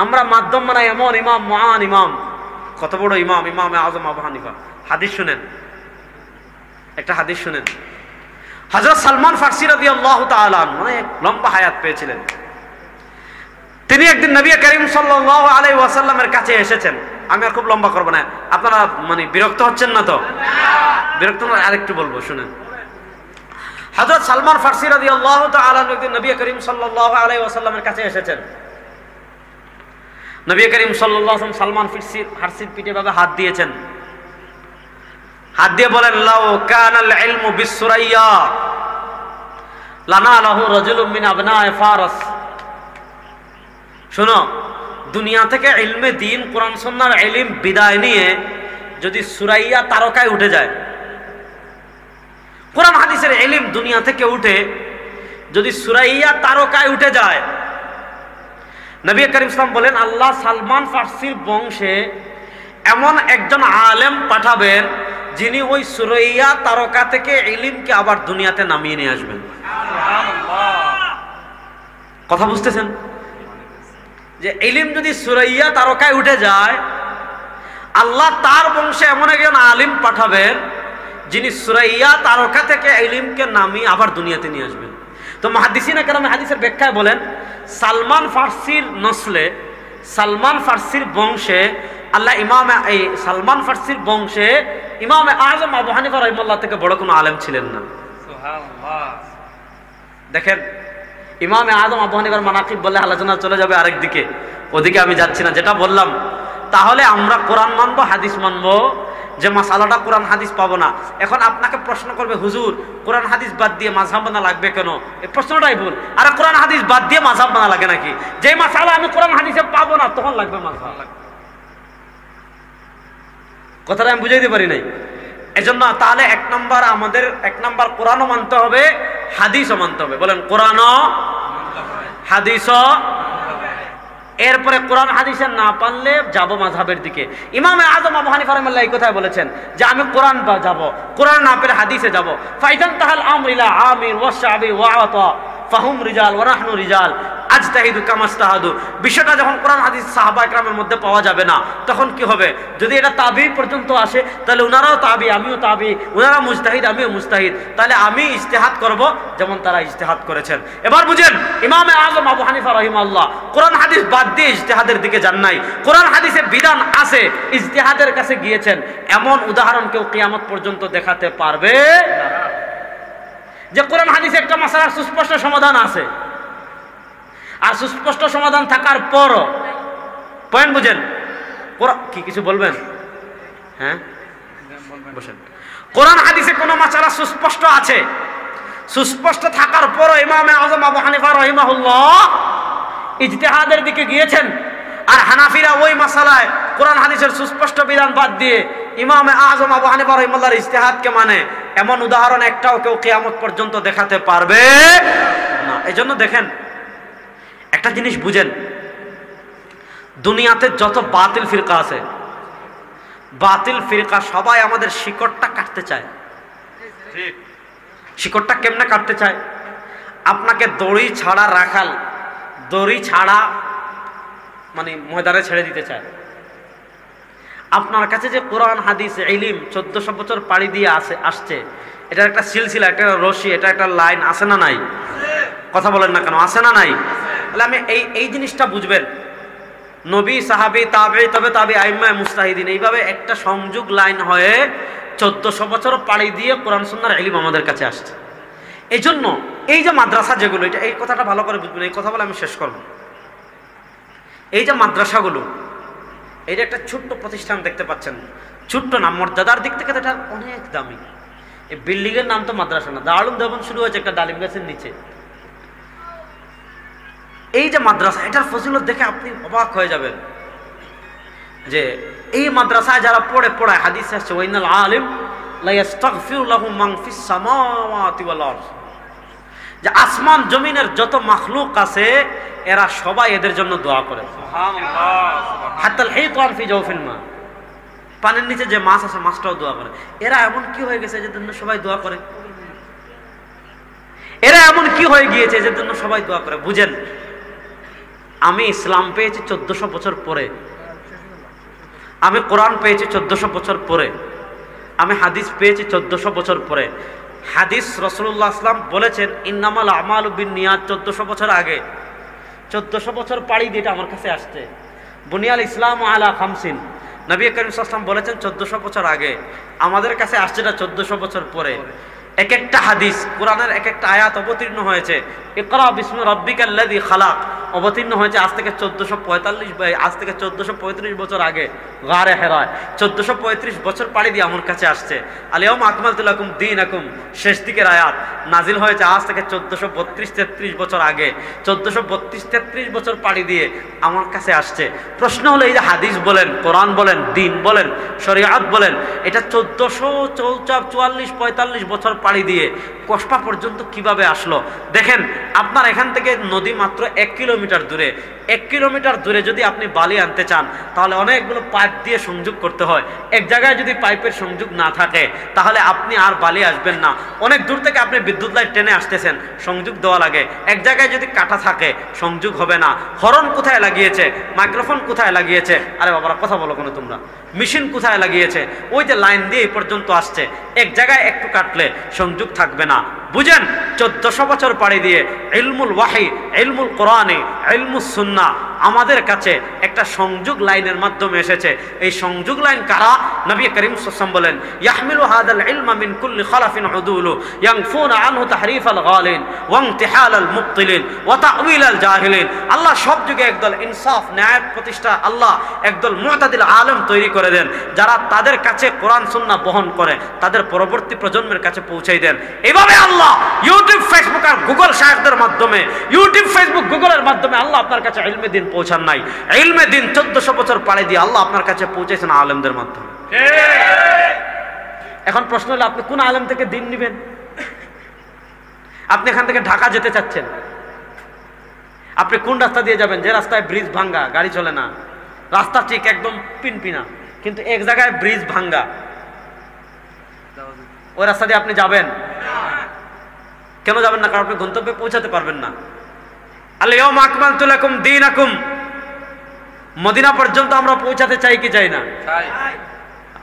আমরা মাধ্যম বানাই এমন ইমাম, মহান ইমাম, কত বড় ইমাম, ইমামে আযম আবু হানিফা। হাদিস শুনেন, একটা হাদিস শুনেন। হযরত সালমান ফারসি রাদিয়াল্লাহু তাআলা অনেক লম্বা হায়াত পেয়েছিলেন। তিনি একদিন নবী করিম সাল্লাল্লাহু আলাইহি ওয়াসাল্লামের কাছে এসেছেন। আমি আর খুব লম্বা করব না, আপনারা মানে বিরক্ত হচ্ছেন না তো? বিরক্ত না, আরেকটু বলবো, শুনেন। হযরত সালমান ফারসি রাদিয়াল্লাহু তাআলা একদিন নবী করিম সাল্লাল্লাহু আলাইহি ওয়াসাল্লামের কাছে এসেছেন। নবী করিম সাল্লাল্লাহু আলাইহি ওয়াসাল্লাম সালমান ফারসির পিঠে ভাবে হাত দিয়েছেন। হাত দিয়ে বলেন, লাউ কানাল ইলমু বিসুরাইয়া লানালাহু রাজুলুম মিন আবনায়ে ফারস। শোনো, দুনিয়া থেকে ইলমে দ্বীন, কোরআন সুন্নাহর ইলম বিদায় নিয়ে যদি সুরাইয়া তারকায় উঠে যায়, কোরআন হাদিসের ইলম দুনিয়া থেকে উঠে যদি সুরাইয়া তারকায় উঠে যায়, নবী করিম সাল্লাল্লাহু আলাইহি ওয়াসাল্লাম বলেন, আল্লাহ সালমান ফারসির বংশে এমন একজন আলেম পাঠাবেন যিনি ওই সুরাইয়া তারকা থেকে ইলমকে আবার দুনিয়াতে নামিয়ে নিয়ে আসবেন। কথা বুঝতেছেন? যে ইলম যদি সুরাইয়া তারকায় উঠে যায়, আল্লাহ তার বংশে এমন একজন আলিম পাঠাবেন যিনি সুরাইয়া তারকা থেকে ইলমকে নামিয়ে আবার দুনিয়াতে নিয়ে আসবেন। তো মুহাদ্দিসিনে কেরাম হাদিসের ব্যাখ্যায় বলেন, সালমান ফারসির নসলে, সালমান ফারসির বংশে আল্লাহ সালমান ফারসির বংশে ইমামে আযম আবু হানিফা রাহিমাহুল্লাহ থেকে বড় কোনো আলেম ছিলেন না। সুবহানাল্লাহ। দেখেন, ইমামে আযম আবু হানিফার মানাকিব বলে আলোচনা চলে যাবে আরেক দিকে, ওদিকে আমি যাচ্ছি না। যেটা বললাম, তাহলে আমরা কোরআন মানবো, হাদিস মানবো, যে মাসালাটা কোরআন হাদিস পাবো না। এখন আপনাকে প্রশ্ন করবে, হুজুর কোরআন হাদিস বাদ দিয়ে মাযহাব মানা লাগবে কেন? এই প্রশ্নটাই ভুল। আরে কোরআন হাদিস বাদ দিয়ে মাযহাব মানা লাগে নাকি? যে মাসালা আমি কোরআন হাদিসে পাবো না, তখন লাগবে মাযহাব। কথাটা আমি বুঝাইতে পারি নাই। এজন্য তাহলে আমাদের এক নাম্বার কোরআনও মানতে হবে, হাদিসও মানতে হবে। বলেন, কোরআনও হাদিসও। এরপরে কোরআন হাদিসের না পারলে যাব মাযহাবের দিকে। ইমামে আযম আবু হানিফা রাহিমাহুল্লাহ এই কথাই বলেছেন যে আমি কোরআন যাব, কোরআন না পেলে হাদিসে যাব। ফাইদান তাহাল আমর ইলা আমির ওয়া শাবি ওয়া আতা ফাহুম রিজাল ওয়া নাহনু রিজাল আজতাহিদু কামাস্তাহাদু। বিষয়টা যখন কোরআন হাদিস সাহাবা ইকরামের মধ্যে পাওয়া যাবে না, তখন কি হবে? যদি এটা তাবিঈ পর্যন্ত আসে, তাহলে উনারাও তাবিঈ, আমিও তাবিঈ, উনারা মুজতাহিদ, আমিও মুজতাহিদ, তাহলে আমি ইজতিহাদ করব যেমন তারা ইজতিহাদ করেছেন। এবার বুঝেন, ইমামে আযম আবু হানিফা রাহিমাহুল্লাহ কোরআন হাদিস বাদ দিয়ে ইজতিহাদের দিকে যান নাই। কোরআন হাদিসে বিধান আছে, ইজতিহাদের কাছে গিয়েছেন। এমন উদাহরণ কেউ কিয়ামত পর্যন্ত দেখাতে পারবে না যে কোরআন হাদিসে একটা মাসালার সুস্পষ্ট সমাধান আছে, আর সুস্পষ্ট সমাধান থাকার পরও, পয়েন্ট বুঝেন, কি কিছু বলবেন? হ্যাঁ বসেন। কোরআন হাদিসে কোন মাসালা সুস্পষ্ট আছে, সুস্পষ্ট থাকার পরও ইমামে আযম আবু হানিফা রাহিমাহুল্লাহ ইজতিহাদের দিকে গিয়েছেন। আর হানাফিরা ওই মাসালায় কোরআন হাদিসের সুস্পষ্ট বিধান বাদ দিয়ে ইমামে আযম আবু হানিফা রাহিমাহুল্লাহর ইজতিহাদকে মানে, এমন উদাহরণ একটাও কেউ কিয়ামত পর্যন্ত দেখাতে পারবে না। এজন্য দেখেন, একটা জিনিস বুঝেন, দুনিয়াতে যত বাতিল ফিরকা আছে, বাতিল ফিরকা সবাই আমাদের শিকড়টা কাটতে চায়। ঠিক, শিকড়টা কেমনে কাটতে চায়? আপনাকে দড়ি ছাড়া রাখাল, দড়ি ছাড়া মানে ময়দানে ছেড়ে দিতে চায়। আপনার কাছে যে কোরআন হাদিস ইলম 1400 বছর পাড়ি দিয়ে আসছে, এটা একটা সিলসিলা, একটা রশি, এটা একটা লাইন, আছে না নাই? কথা বলেন না কেন, আছে না নাই? তাহলে আমি এই জিনিসটা বুঝবেন, নবী, সাহাবী, তাবেঈ, তবে তাবেঈ, আইম্মা, মুজতাহিদিন, এইভাবে একটা সংযোগ লাইন হয়ে 1400 বছর পাড়ি দিয়ে কোরআন সুন্নাহর ইলম আমাদের কাছে আসছে। এই জন্য এই যে মাদ্রাসা যেগুলো, এটা এই কথাটা ভালো করে বুঝবেন, এই কথা বলে আমি শেষ করব। এই যে মাদ্রাসাগুলো, এটা একটা ছোট্ট প্রতিষ্ঠান দেখতে পাচ্ছেন, ছোট্ট না, মর্যাদার দিক থেকে এটা অনেক দামি। এই বিল্ডিং এর নাম তো মাদ্রাসা না, দারুল দেওবন্দ শুরু হয়েছে একটা ডালিম গাছের নিচে। এই যে মাদ্রাসা, এটার ফজিলত দেখে আপনি অবাক হয়ে যাবেন যে এই মাদ্রাসায় যারা পড়ায়, হাদিস আছে ওয়াইনাল আলিম লা ইস্তাগফিরু লাহু মান ফিস সামাওয়াতি ওয়াল আরদ, যে আসমান জমিনের যত মাখলুক আছে এরা সবাই এদের জন্য দোয়া করে। হাত্তাল হাইতান ফি জাওফিল মা, পানির নিচে যে মাছ আছে মাছটাও দোয়া করে। এরা এমন কি হয়ে গেছে যে জন্য সবাই দোয়া করে? এরা এমন কি হয়ে গিয়েছে যে জন্য সবাই দোয়া করে? বুঝেন, আমি ইসলাম পেয়েছি 1400 বছর পরে, আমি কোরআন পেয়েছি 1400 বছর পরে, আমি হাদিস পেয়েছি 1400 বছর পরে। হাদিস রাসূলুল্লাহ সাল্লাল্লাহু আলাইহি ওয়াসাল্লাম বলেছেন ইন্নামাল আমালু বিন্নিয়াত 1400 বছর আগে। 1400 বছর পাড়ি দিয়ে এটা আমার কাছে আসছে। বুনিয়াল ইসলাম আলা খামসিন, নবী করিম সাল্লাল্লাহু আলাইহি ওয়াসাল্লাম বলেছেন 1400 বছর আগে, আমাদের কাছে আসছে এটা 1400 বছর পরে। এক একটা হাদিস, কোরআনের এক একটা আয়াত অবতীর্ণ হয়েছে, ইকরা বিসমি রাব্বিকাল্লাযী খালাক, অবতীর্ণ হয়েছে আজ থেকে 1435 বছর আগে গারে হেরায়। 1435 বছর পাড়ি দিয়ে আমার কাছে আসছে। আল-ইয়াওমা আকমালতু লাকুম দীনাকুম, শেষ দিকের আয়াত নাজিল হয়েছে আজ থেকে 1432-33 বছর আগে। 1432-33 বছর পাড়ি দিয়ে আমার কাছে আসছে। প্রশ্ন হলো, এই যে হাদিস বলেন, কোরআন বলেন, দিন বলেন, শরীয়ত বলেন, এটা 1444-45 বছর পাড়ি দিয়ে কসবা পর্যন্ত কিভাবে আসলো? দেখেন, আপনার এখান থেকে নদী মাত্র 1 কিলোমিটার দূরে। 1 কিলোমিটার দূরে যদি আপনি বালি আনতে চান তাহলে অনেকগুলো পাইপ দিয়ে সংযোগ করতে হয়। এক জায়গায় যদি পাইপের সংযোগ না থাকে তাহলে আপনি আর বালি আসবেন না। অনেক দূর থেকে আপনি বিদ্যুৎ লাইন টেনে আসতেছেন, সংযোগ দেওয়া লাগে। এক জায়গায় যদি কাটা থাকে সংযোগ হবে না। হরন কোথায় লাগিয়েছে, মাইক্রোফোন কোথায় লাগিয়েছে, আরে বাবারা কথা বলো কোনো তোমরা, মেশিন কোথায় লাগিয়েছে, ওই যে লাইন দিয়ে এই পর্যন্ত আসছে। এক জায়গায় একটু কাটলে সংযোগ থাকবে না। বুঝেন, 1400 বছর পাড়ি দিয়ে ইলমুল ওয়াহি, ইলমুল কোরআনে, ইলমুস সুন্নাহ আমাদের কাছে একটা সংযোগ লাইনের মাধ্যমে এসেছে। এই সংযোগ লাইন কারা? নবী করিম সাল্লাল্লাহু আলাইহি ওয়াসাল্লাম বলেন, ইয়াহমিলু হাদাল ইলমা মিন কুল্লি খালাফিন উদুলু ইয়ানফুনা আনহু তাহরিফাল গালিন ওয়া ইমতিহালাল মুবতিলিন ওয়া তা'ওয়িলাল জাহিলিন। আল্লাহ সব যুগে একদল ইনসাফ ন্যায় প্রতিষ্ঠা, আল্লাহ একদল মুতাদিল আলেম তৈরি করে দেন, যারা তাদের কাছে কোরআন সুন্নাহ বহন করে তাদের পরবর্তী প্রজন্মের কাছে পৌঁছাই দেন। এইভাবে আল্লাহ ইউটিউব, ফেসবুক আর গুগল শায়েখদের মাধ্যমে, ইউটিউব, ফেসবুক, গুগলের মাধ্যমে আল্লাহ আপনার কাছে ইলমে দিন পৌঁছান নাই। ইলমে দিন 1400 বছর পাড়ি দিয়ে আল্লাহ আপনার কাছে পৌঁছেছেন আলেমদের মাধ্যমে। এখন প্রশ্ন হলো, আপনি কোন আলেম থেকে দিন নেবেন? আপনি এখান থেকে ঢাকা যেতে চাচ্ছেন, আপনি কোন রাস্তা দিয়ে যাবেন? যে রাস্তায় ব্রিজ ভাঙ্গা, গাড়ি চলে না, রাস্তা ঠিক একদম পিনপিনা, কিন্তু এক জায়গায় ব্রিজ ভাঙ্গা, ওই রাস্তা দিয়ে আপনি যাবেন? কেন যাবেন না? কারণ আপনি গন্তব্যে পৌঁছাতে পারবেন না। আল-ইয়াওমা আকমালতু লাকুম দীনাকুম, মদিনা পর্যন্ত আমরা পৌঁছাতে চাই কি চাই না?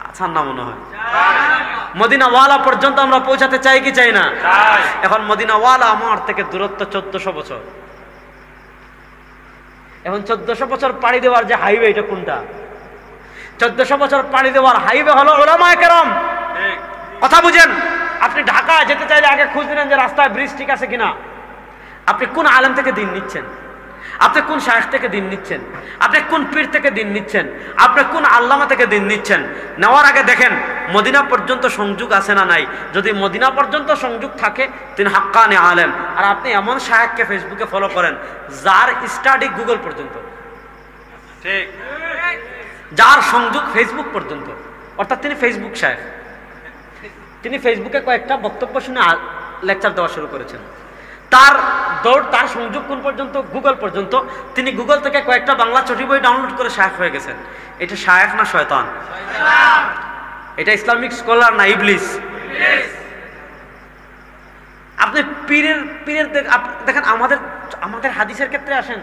আচ্ছা না, মনে হয় মদিনা ওয়ালা পর্যন্ত আমরা পৌঁছাতে চাই কি চাই না? এখন মদিনা ওয়ালা আমার থেকে দূরত্ব 1400 বছর। এখন 1400 বছর পাড়ি দেওয়ার যে হাইওয়ে, এটা কোনটা? 1400 বছর পাড়ি দেওয়ার হাইওয়ে হলো উলামায়ে কেরাম। কথা বুঝেন, আপনি ঢাকা যেতে চাইলে আগে খোঁজ নিলেন যে রাস্তায় ব্রিজ ঠিক আছে কিনা। আপনি কোন আলেম থেকে দিন নিচ্ছেন? আপনি কোন শায়েখ থেকে দিন নিচ্ছেন? আপনি কোন পীর থেকে দিন নিচ্ছেন? আপনি কোন আল্লামা থেকে দিন নিচ্ছেন? নেওয়ার আগে দেখেন মদিনা পর্যন্ত সংযোগ আছে না নাই। যদি মদিনা পর্যন্ত সংযোগ থাকে তিনি হাক্কানি আলেম। আর আপনি এমন শায়েখকে ফেসবুকে ফলো করেন যার স্টাডি গুগল পর্যন্ত, ঠিক, যার সংযোগ ফেসবুক পর্যন্ত, অর্থাৎ তিনি ফেসবুক শায়েখ। তিনি ফেসবুকে কয়েকটা বক্তব্য শুনে লেকচার দেওয়া শুরু করেছেন। তার দৌড়, তার সংযোগ কোন পর্যন্ত? গুগল পর্যন্ত। তিনি গুগল থেকে কয়েকটা বাংলা চটি বই ডাউনলোড করে শায়েখ হয়ে গেছেন। এটা শায়েখ না শয়তান? এটা ইসলামিক স্কলার না ইবলিস? আপনি পীরের দেখেন, আমাদের হাদিসের ক্ষেত্রে আসেন,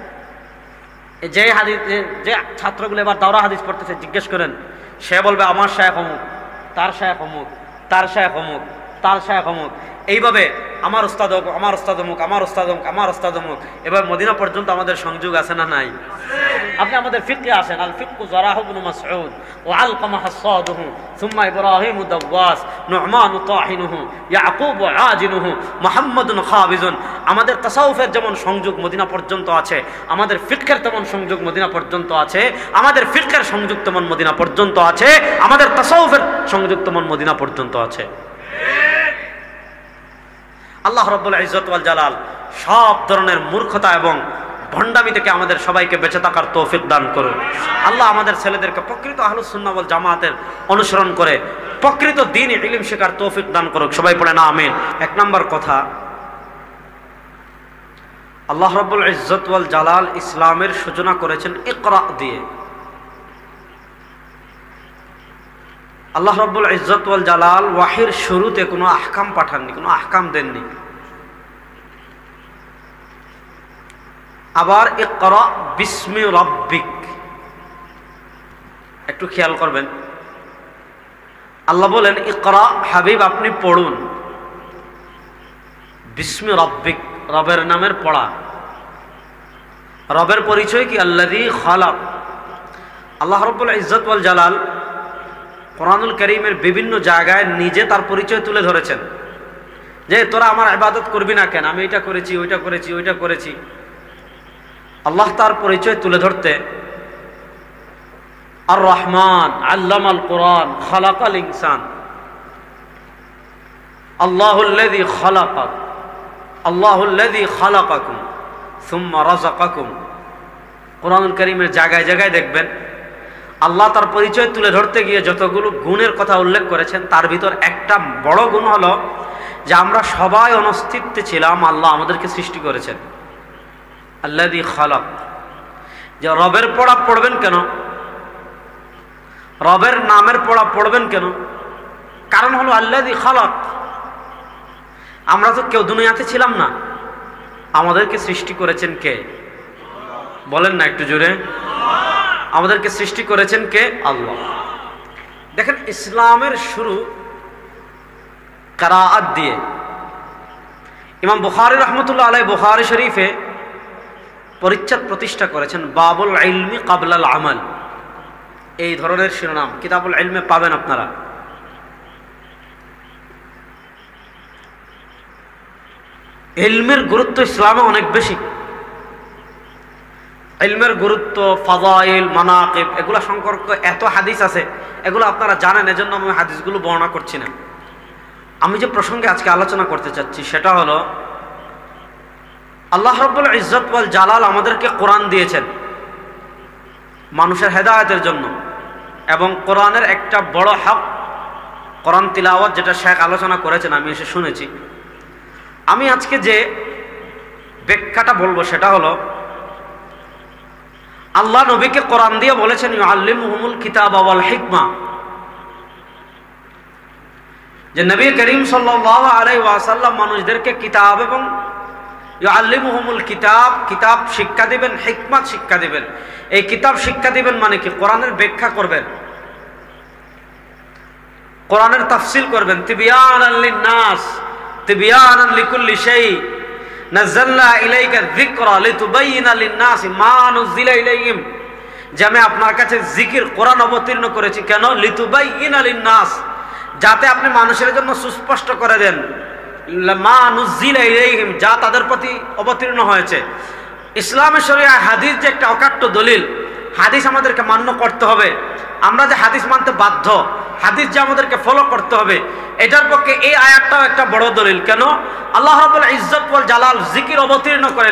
যে হাদিস, যে ছাত্রগুলো এবার দাওরা হাদিস পড়তেছে জিজ্ঞেস করেন, সে বলবে আমার শায়েখ অমুক, তার শায়েখ অমুক, তার শায়েখ অমুক, তার শায়েখ অমুক, এইভাবে আমার উস্তাদ অমুক, আমার উস্তাদ অমুক, আমার উস্তাদ অমুক, আমার উস্তাদ অমুক। এবার মদিনা পর্যন্ত আমাদের সংযোগ আছে না নাই? আপনি আমাদের ফিকহে আসেন, আল ফিকহু যারাহু ইবনে মাসউদ ওয়া আলকামা হাসাদুহু সুম্মা ইব্রাহিম দাওয়াস নু'মান তাহিনুহু ইয়াকুব আজিনুহু মুহাম্মাদুন খাবিজুন। আমাদের তাসাউফের যেমন সংযোগ মদিনা পর্যন্ত আছে, আমাদের ফিকহের তেমন সংযোগ মদিনা পর্যন্ত আছে, আমাদের ফিকহের সংযোগ তেমন মদিনা পর্যন্ত আছে, আমাদের তাসাউফের সংযোগ তেমন মদিনা পর্যন্ত আছে। আল্লাহ রাব্বুল ইজ্জত ওয়াল জালাল সব ধরনের মূর্খতা এবং ভণ্ডামি থেকে আমাদের সবাইকে বেঁচে থাকার তৌফিক দান করুন। আল্লাহ আমাদের ছেলেদেরকে প্রকৃত আহলুস সুন্নাহ ওয়াল জামাতের অনুসরণ করে প্রকৃত দ্বীনি ইলম শেখার তৌফিক দান করুক। সবাই পড়ে না আমিন। এক নম্বর কথা, আল্লাহ রাব্বুল ইজ্জত ওয়াল জালাল ইসলামের সূচনা করেছেন ইকরা দিয়ে। আল্লাহ রাব্বুল ইজ্জত ওয়াল জালাল ওয়াহির শুরুতে কোনো আহকাম পাঠাননি, কোনো আহকাম দেননি। আবার ইকরা বিস্মি রাব্বিক, একটু খেয়াল করবেন, আল্লাহ বলেন ইকরা হাবিব আপনি পড়ুন, বিস্মি রাব্বিক রবের নামের পড়া। রবের পরিচয় কি? আল্লাযী খালাক। আল্লাহ রাব্বুল ইজ্জত ওয়াল জালাল কোরআনুল কারীমের বিভিন্ন জায়গায় নিজে তার পরিচয় তুলে ধরেছেন, যে তোরা আমার ইবাদত করবি না কেন, আমি এটা করেছি, ওইটা করেছি, ওইটা করেছি। আল্লাহ তার পরিচয় তুলে ধরতে আর রহমান আল্লামাল কোরআন খালাকাল ইনসান, আল্লাহুল্লাযী খালাকাক, আল্লাহুল্লাযী খালাকাকুম সুম্মা রাযাকাকুম। কোরআনুল কারীমের জায়গায় জায়গায় দেখবেন আল্লাহ তার পরিচয় তুলে ধরতে গিয়ে যতগুলো গুণের কথা উল্লেখ করেছেন, তার ভিতর একটা বড় গুণ হলো যে আমরা সবাই অনস্তিত্বে ছিলাম, আল্লাহ আমাদেরকে সৃষ্টি করেছেন। আল্লাযী খালাক, যে রবের পড়া পড়বেন কেন, রবের নামের পড়া পড়বেন কেন? কারণ হলো আল্লাযী খালাক। আমরা তো কেউ দুনিয়াতে ছিলাম না, আমাদেরকে সৃষ্টি করেছেন কে? বলেন না একটু জোরে। আমাদেরকে সৃষ্টি করেছেন কে? আল্লাহ। দেখেন ইসলামের শুরু কিরাআত দিয়ে। ইমাম বুখারী রাহমাতুল্লাহ আলাইহি বুখারী শরীফে পরিচ্ছদ প্রতিষ্ঠা করেছেন বাবুল ইলমি ক্বাবলাল আমাল, এই ধরনের শিরোনাম কিতাবুল ইলমে পাবেন আপনারা। ইলমের গুরুত্ব ইসলামে অনেক বেশি। ইলমের গুরুত্ব, ফাযাইল, মানাকিব, এগুলো সম্পর্কে এত হাদিস আছে, এগুলো আপনারা জানেন, এজন্য আমি হাদিসগুলো বর্ণনা করছি না। আমি যে প্রসঙ্গে আজকে আলোচনা করতে চাচ্ছি সেটা হলো আল্লাহ রাব্বুল ইজ্জত ওয়াল জালাল আমাদেরকে কোরআন দিয়েছেন মানুষের হেদায়েতের জন্য, এবং কোরআনের একটা বড় হক কোরআন তিলাওয়াত, যেটা শেখ আলোচনা করেছেন আমি এসে শুনেছি। আমি আজকে যে ব্যাখ্যাটা বলবো সেটা হলো আল্লাহ নবীকে কোরআন দিয়ে বলেছেন ইউআল্লিমুহুমুল কিতাব ওয়াল হিকমা, যে নবী করিম সাল্লাল্লাহু আলাইহি ওয়াসাল্লাম মানুষদেরকে কিতাব এবং ইউআল্লিমুহুমুল কিতাব, কিতাব শিক্ষা দিবেন, হিকমত শিক্ষা দিবেন। এই কিতাব শিক্ষা দিবেন মানে কি? কোরআনের ব্যাখ্যা করবেন, কোরআনের তাফসীল করবেন। তিবয়ানান লিন-নাস তিবয়ানান লিকুল্লি শাই নাযালনা ইলাইকা যিকরা লিতুবাইয়িনা লিন-নাসি মা নুযিলা ইলাইহিম, যে আমি আপনার কাছে জিকির কোরআন অবতীর্ণ করেছি কেন? লিতুবাইয়িনা লিন-নাস, যাতে আপনি মানুষের জন্য সুস্পষ্ট করে দেন, মা নুযিলা ইলাইহিম, যা তাদের প্রতি অবতীর্ণ হয়েছে। ইসলামের শরিয়া হাদিস যে একটা অকাট্য দলিল, হাদিস আমাদেরকে মান্য করতে হবে। আমরা যে হাদিস মানতে বাধ্য, হাদিস যে আমাদেরকে ফলো করতে হবে, এটার পক্ষে এই আয়াতটাও একটা বড় দলিল। কেন? আল্লাহ রাব্বুল ইজ্জত ওয়াল জালাল জিকির অবতীর্ণ করে,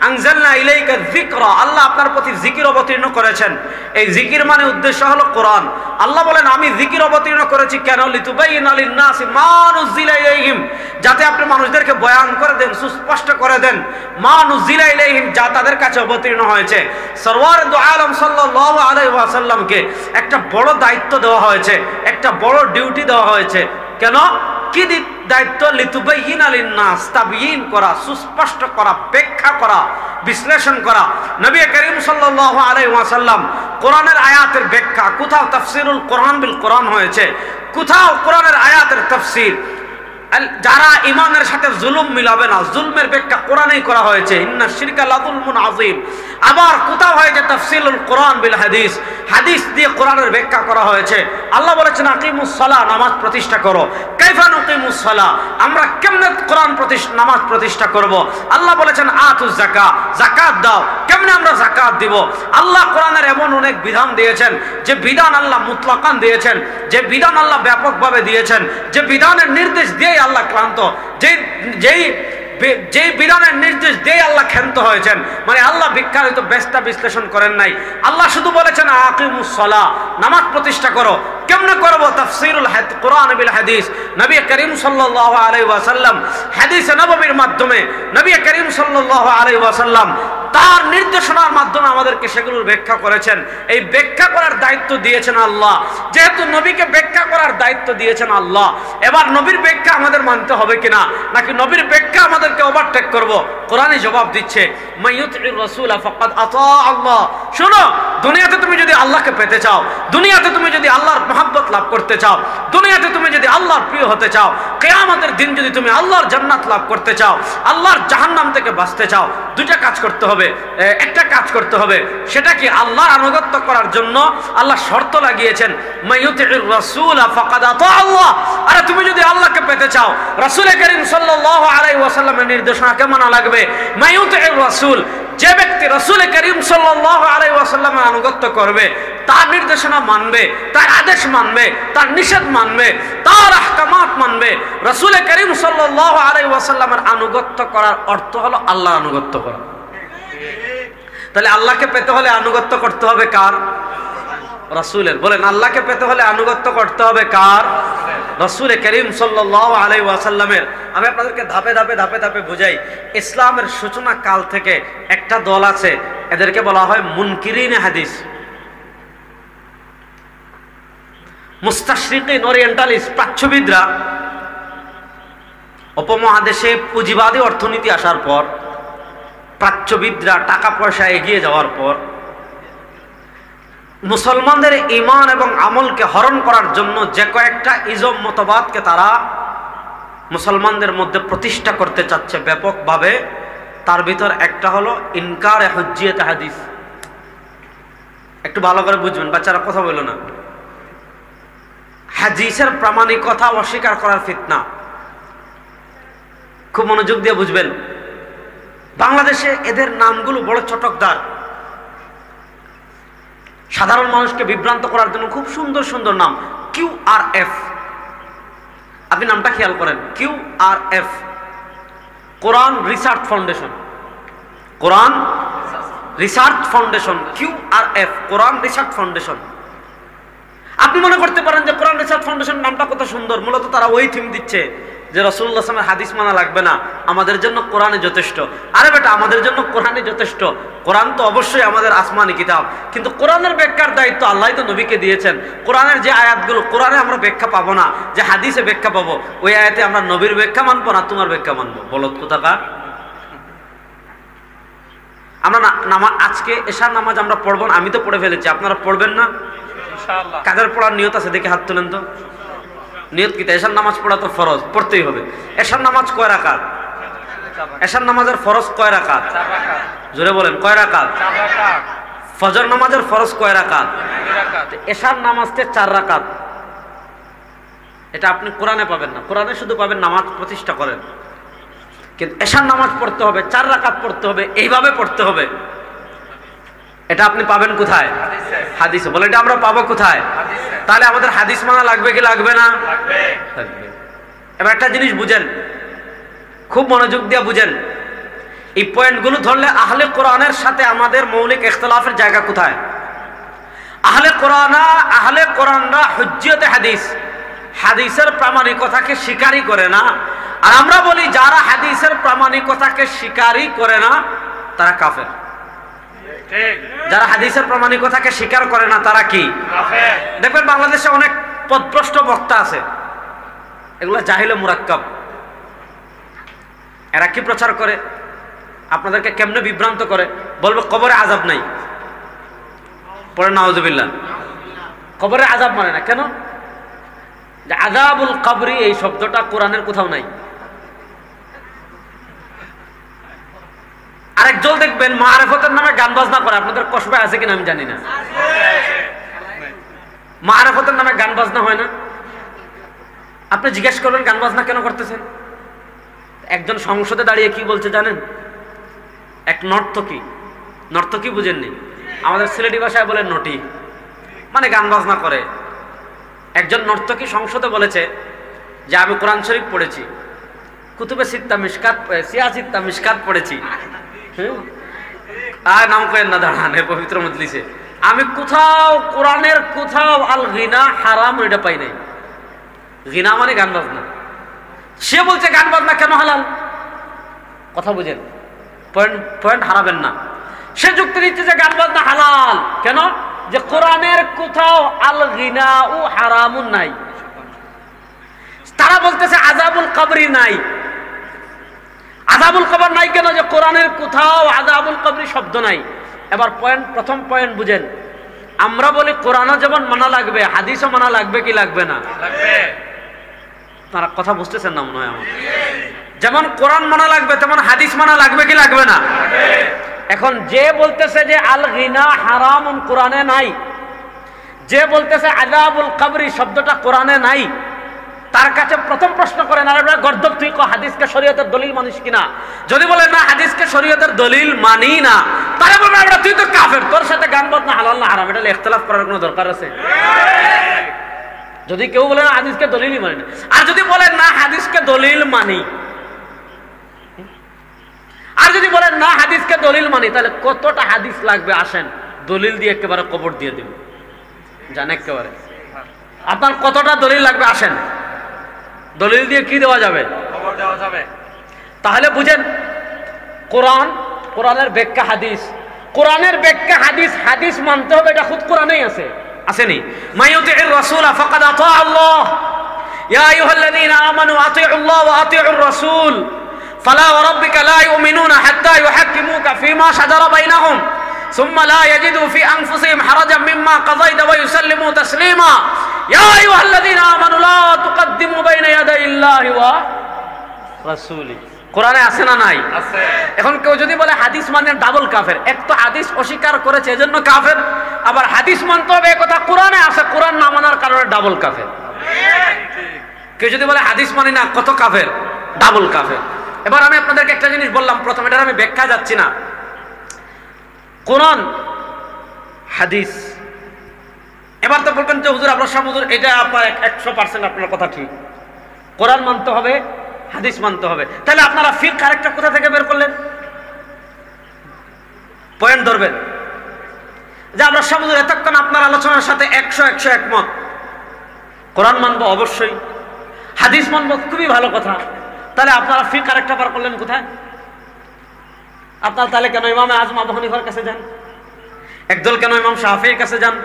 আনজালনা ইলাইকা যিকরা, আল্লাহ আপনার প্রতি জিকির অবতীর্ণ করেছেন। এই জিকির মানে উদ্দেশ্য হলো কোরআন। আল্লাহ বলেন আমি জিকির অবতীর্ণ করেছি কেন? লিতুবাইয়িনা লিন-নাসি মা নুযিলা ইলাইহিম, যাতে আপনি মানুষদেরকে বয়ান করে দেন, সুস্পষ্ট করে দেন, মা নুযিলা ইলাইহিম, যা তাদের কাছে অবতীর্ণ হয়েছে। সরওয়ার দু আলম সাল্লাল্লাহু আলাইহি ওয়াসাল্লামকে একটা বড় দায়িত্ব দেওয়া হয়েছে, একটা বড় ডিউটি দেওয়া হয়েছে। কেন? কি দায়িত্ব? লিতুবাইয়িনা লিন-নাস, তাবয়ীন করা, সুস্পষ্ট করা, ব্যাখ্যা করা, বিশ্লেষণ করা। নবী করিম সাল্লাল্লাহু আলাইহি ওয়াসাল্লাম কোরআনের আয়াতের ব্যাখ্যা, কোথাও তাফসীরুল কোরআন বিল কোরআন হয়েছে, কোথাও কোরআনের আয়াতের তাফসীর। যারা ইমানের সাথে জুলুম মিলাবে না, জুলমের ব্যাখ্যা কোরআনেই করা হয়েছে, ইন্না শিরকা লাযুলমুন আযীম। আবার কোথাও হয়েছে তাফসীরুল কোরআন বিল হাদিস, হাদিস দিয়ে কোরআনের ব্যাখ্যা করা হয়েছে। আল্লাহ বলেছেন আকিমুস সালাহ, নামাজ প্রতিষ্ঠা করো। কাইফা নুকিমুস সালাহ, আমরা কেমনে কোরআন নামাজ প্রতিষ্ঠা করব? আল্লাহ বলেছেন আতুজ যাকাত, যাকাত দাও। কেমনে আমরা যাকাত দিব? আল্লাহ কোরআনের এমন অনেক বিধান দিয়েছেন, যে বিধান আল্লাহ মুতলাকান দিয়েছেন, যে বিধান আল্লাহ ব্যাপকভাবে দিয়েছেন, যে বিধানের নির্দেশ দিয়ে আল্লাহ ক্লান্ত, যেই যে বিধানের নির্দেশ দিয়ে আল্লাহ ক্ষান্ত হয়েছেন, মানে আল্লাহ বিখ্যাত বেশটা বিশ্লেষণ করেন নাই। আল্লাহ শুধু বলেছেন আকিমুস সালাহ, নামাজ প্রতিষ্ঠা করো। কেমনে করব? তাফসীরুল কোরআন বিল হাদিস, নবী করিম সাল্লাল্লাহু আলাইহি ওয়াসাল্লাম হাদিস নববীর মাধ্যমে, নবী করিম সাল্লাল্লাহু আলাইহি ওয়াসাল্লাম তার নির্দেশনার মাধ্যমে আমাদেরকে সেগুলোর ব্যাখ্যা করেছেন। এই ব্যাখ্যা করার দায়িত্ব দিয়েছেন আল্লাহ। যেহেতু নবীকে ব্যাখ্যা করার দায়িত্ব দিয়েছেন আল্লাহ, এবার নবীর ব্যাখ্যা আমাদের মানতে হবে কিনা, নাকি নবীর ব্যাখ্যা আমাদেরকে ওভারটেক করব? কোরআনই জবাব দিচ্ছে, মাইয়ুতির রাসূল ফাকাদ আতা আল্লাহ। শোনো, দুনিয়াতে তুমি যদি আল্লাহকে পেতে চাও, দুনিয়াতে তুমি যদি আল্লাহর মহব্বত লাভ করতে চাও, দুনিয়াতে তুমি যদি আল্লাহর প্রিয় হতে চাও, কিয়ামতের দিন যদি তুমি আল্লাহর জান্নাত লাভ করতে চাও, আল্লাহর জাহান্নাম থেকে বাঁচতে চাও, দুইটা কাজ করতে হবে। একটা কাজ করতে হবে, সেটা কি? আল্লাহর আনুগত্য করার জন্য আল্লাহ শর্ত লাগিয়েছেন, মাইয়ুতির রাসূল ফাকাদ আতা আল্লাহ। আরে তুমি যদি আল্লাহকে পেতে চাও, রাসূল করিম সাল্লাল্লাহু আলাইহি ওয়াসাল্লামের নির্দেশনাকে মানা লাগবে। মাইয়ুতির রাসূল, যে ব্যক্তি রাসূল করিম সাল্লাল্লাহু আলাইহি ওয়াসাল্লামের আনুগত্য করবে, তার নির্দেশনা মানবে, তার আদেশ মানবে, তার নিষেধ মানবে, তার আহকামাত মানবে, রাসূল করিম সাল্লাল্লাহু আলাইহি ওয়াসাল্লামের আনুগত্য করার অর্থ হলো আল্লাহর আনুগত্য করা। তাহলে আল্লাহকে পেতে হলে আনুগত্য করতে হবে কার? রাসূলের। বলেন, আল্লাহকে পেতে হলে আনুগত্য করতে হবে কার? রাসূল করিম সাল্লাল্লাহু আলাইহি ওয়াসাল্লামের। আমি আপনাদেরকে ধাপে ধাপে ধাপে ধাপে বুঝাই। ইসলামের সূচনা কাল থেকে একটা দল আছে, এদেরকে বলা হয় মুনকিরিনে হাদিস, মুস্তাশরিকিন, ওরিয়েন্টালিস্ট, প্রাচ্যবিদরা। উপমহাদেশে পুঁজিবাদী অর্থনীতি আসার পর, প্রাচ্যবিদরা টাকা পয়সা এগিয়ে যাওয়ার পর, মুসলমানদের ঈমান এবং আমলকে হরণ করার জন্য যে কয়েকটা ইজম মতবাদকে তারা মুসলমানদের মধ্যে প্রতিষ্ঠা করতে চাচ্ছে ব্যাপকভাবে, তার ভিতর একটা হলো ইনকার হুজ্জিয়ত হাদিস। একটু ভালো করে বুঝবেন, বাচ্চারা কথা বলো না। হাদিসের প্রামাণিকতা অস্বীকার করার ফিতনা। খুব মনোযোগ দিয়ে বুঝবেন। বাংলাদেশে এদের নামগুলো বড় চটকদার, সাধারণ মানুষকে বিভ্রান্ত করার জন্য খুব সুন্দর সুন্দর নাম। QRF, আপনি নামটা খেয়াল করেন। QRF, কোরআন রিসার্চ ফাউন্ডেশন। কোরআন রিসার্চ ফাউন্ডেশন, QRF, কোরআন রিসার্চ ফাউন্ডেশন। আপনি মনে করতে পারেন যে কোরআন রিসার্চ ফাউন্ডেশন নামটা কত সুন্দর। মূলত তারা ওই থিম দিচ্ছে যে রাসূলুল্লাহ সাল্লাল্লাহু আলাইহি ওয়াসাল্লামের হাদিস মানা লাগবে না, আমাদের জন্য কোরআনে যথেষ্ট। আরে বেটা, আমাদের জন্য কোরআনে যথেষ্ট। কোরআন তো অবশ্যই আমাদের আসমানি কিতাব, কিন্তু কোরআনের ব্যাখ্যার দায়িত্ব আল্লাহ তো নবীকে দিয়েছেন। কোরআনের যে আয়াতগুলো কোরআনে আমরা ব্যাখ্যা পাবো না, যে হাদিসে ব্যাখ্যা পাবো, ওই আয়াতে আমরা নবীর ব্যাখ্যা মানবো না তোমার ব্যাখ্যা মানবো? বলত কোথাকার। আমরা আজকে এশার নামাজ আমরা পড়বো না, আমি তো পড়ে ফেলেছি, আপনারা পড়বেন না ইনশাআল্লাহ? কাদের পড়ার নিয়ত আছে দেখে হাত তোলেন তো। নিয়ত কি? এশার নামাজ পড়া তো ফরজ, পড়তেই হবে। এশার নামাজ কয় রাকাত? এশার নামাজের ফরজ কয় রাকাত? 4 রাকাত। জোরে বলেন, কয় রাকাত? 4 রাকাত। ফজর নামাজের ফরজ কয় রাকাত? 2 রাকাত। এশার নামাজতে 4 রাকাত। এটা আপনি কোরআনে পাবেন না। কোরআনে শুধু পাবেন নামাজ প্রতিষ্ঠা করেন, কিন্তু এশার নামাজ পড়তে হবে, 4 রাকাত পড়তে হবে, এইভাবে পড়তে হবে। এটা আপনি পাবেন কোথায়? হাদিসে। বলে এটা আমরা পাবো কোথায়? তাহলে আমাদের হাদিস মানা লাগবে কি লাগবে না? লাগবে। এবার একটা জিনিস বুঝেন, খুব মনোযোগ দিয়ে বুঝেন। এই পয়েন্টগুলো ধরলে আহলে কোরআনের সাথে আমাদের মৌলিক ইখতিলাফের জায়গা কোথায়? আহলে কোরআনরা হুজ্জিয়তে হাদিস, হাদিসের প্রামাণিকতাকে স্বীকারই করে না। আর আমরা বলি যারা হাদিসের প্রামাণিকতাকে স্বীকারই করে না তারা কাফের। যারা হাদিসের প্রামাণিকতাকে স্বীকার করে না তারা কি? কাফের। দেখবেন বাংলাদেশে অনেক পথভ্রষ্ট বক্তা আছে, এগুলো জাহিলে মুরাক্কাব। এরা কি প্রচার করে? আপনাদেরকে কেমনে বিভ্রান্ত করে? বলবে কবরে আযাব নাই, পরে নাউযুবিল্লাহ। কবরে আযাব মানে না কেন? যে আযাবুল কবরি এই শব্দটা কোরআনের কোথাও নাই। আরেকজন দেখবেন মাআরিফতের নামে গান বাজনা করে। আপনাদের কসবায় আছে কিনা আমি জানি না। মাআরিফতের নামে গান বাজনা হয় না? আপনি জিজ্ঞেস করবেন গান বাজনা কেন করতেছেন? একজন সংসদে দাঁড়িয়ে কি বলছে জানেন? এক নর্তকী বুঝেননি? আমাদের সিলেটি ভাষায় বলে নটি, মানে গান বাজনা করে। একজন নর্তকী সংসদে বলেছে যে আমি কোরআন শরীফ পড়েছি, কুতুবে সিত্তা মিশকাত, সিয়াসিত্তা মিশকাত পড়েছি। আর নাম করেন না, দাঁড়ান, পবিত্র মজলিসে আমি কোথাও কোরআনের কোথাও আল গিনা হারাম এটা পাই নাই। গিনা মানে গান বাজনা। সে বলছে গান বাজনা কেন হালাল? কথা বুঝেন, পয়েন্ট হারাবেন না। সে যুক্তি দিচ্ছে যে গান বাজনা হালাল কেন? যে কোরআনের কোথাও আল গিনা ও হারামুন নাই। তারা বলতেছে আযাবুল কবরি নাই। আযাবুল কবর নাই কেন? যে কোরআনের কোথাও আযাবুল কবরি শব্দ নাই। এবার প্রথম পয়েন্ট বুঝেন, আমরা বলি কোরআনও যেমন মানা লাগবে, হাদিসও মানা লাগবে কি লাগবে না? তারা কথা বুঝতেছেন না মনে হয় আমার। যেমন কোরআন মানা লাগবে তেমন হাদিস মানা লাগবে কি লাগবে না? এখন যে বলতেছে যে আল গিনা হারামুন কোরআনে নাই, যে বলতেছে আযাবুল কবরি শব্দটা কোরআনে নাই, তার কাছে প্রথম প্রশ্ন করেন, আরে গর্দব তুই হাদিসকে শরীয়তের দলিল মানিস কিনা? যদি বলে না হাদিসকে শরীয়তের দলিল মানি না, তাহলে বলবে আমরা তুই তো কাফের, তোর সাথে গান বাজনা হালাল না হারাম এটা ইখতিলাফ করার কোনো দরকার আছে? যদি কেউ বলে না হাদিসকে দলিলই মানি না, আর যদি বলেন না হাদিসকে দলিল মানি, আর যদি বলেন না হাদিসকে দলিল মানি, তাহলে কতটা হাদিস লাগবে আসেন দলিল দিয়ে একেবারে কবর দিয়ে দিব। জান একেবারে আপনার কতটা দলিল লাগবে আসেন দলিল দিয়ে কি দেওয়া যাবে? খবর দেওয়া যাবে। তাহলে বুঝেন, কোরআন, কোরআনের ব্যাখ্যা হাদিস, কোরআনের ব্যাখ্যা হাদিস, হাদিস মানতে হবে এটা খুদ কোরআনেই আছে, আসেনি? মাইয়ুতির রাসূল ফাকাদ আতা আল্লাহ, ইয়া আইয়ুহাল্লাযীনা আমানু আতিউল্লাহ ওয়া আতিউর রাসূল ফালা ওয়া রাব্বিকা লা ইউমিনুনা হাত্তা ইউহাক্কিমুকা ফীমা শাজারা বাইনাহুম সুম্মা লা ইয়াজিদু ফি আনফুসিহিম হারাজাম মিম্মা কাযাইতা ওয়া ইউসাল্লিমু তাসলিমা ইয়া আইয়ুহাল্লাযীনা আমানু লা তুকদ্দিমু বাইনা ইয়াদাইল্লাহি ওয়া রাসূলি। কোরআনে আছে না নাই? আছে। এখন কেউ যদি বলে হাদিস মানে ডাবল কাফের, এক তো হাদিস অস্বীকার করেছে এজন্য কাফের, আবার হাদিস মানতে হবে এই কথা কোরআনে আছে, কোরআন না মানার কারণে ডাবল কাফের। কেউ যদি বলে হাদিস মানে না, কত কাফের, ডাবল কাফের। এবার আমি আপনাদেরকে একটা জিনিস বললাম প্রথম, এটার আমি ব্যাখ্যা যাচ্ছি না। কোরআন হাদিস, এবার তো বলবেন যে হুজুর আপনার হুজুর এটা আপনার 100% আপনার কথা ঠিক, কোরআন মানতে হবে, হাদিস মানতে হবে, তাহলে আপনারা ফিকহ আরেকটা কোথা থেকে বের করলেন? পয়েন্ট ধরবেন যে আমরা হুজুর এতক্ষণ আপনার আলোচনার সাথে 100 একমত, কোরআন মানবো অবশ্যই, হাদিস মানবো, খুবই ভালো কথা, তাহলে আপনারা ফিকহ আরেকটা বার করলেন কোথায়? আপনার তাহলে কেন ইমাম আজম আবু হানিফার কাছে যান, একদল কেন ইমাম শাফিঈর কাছে যান,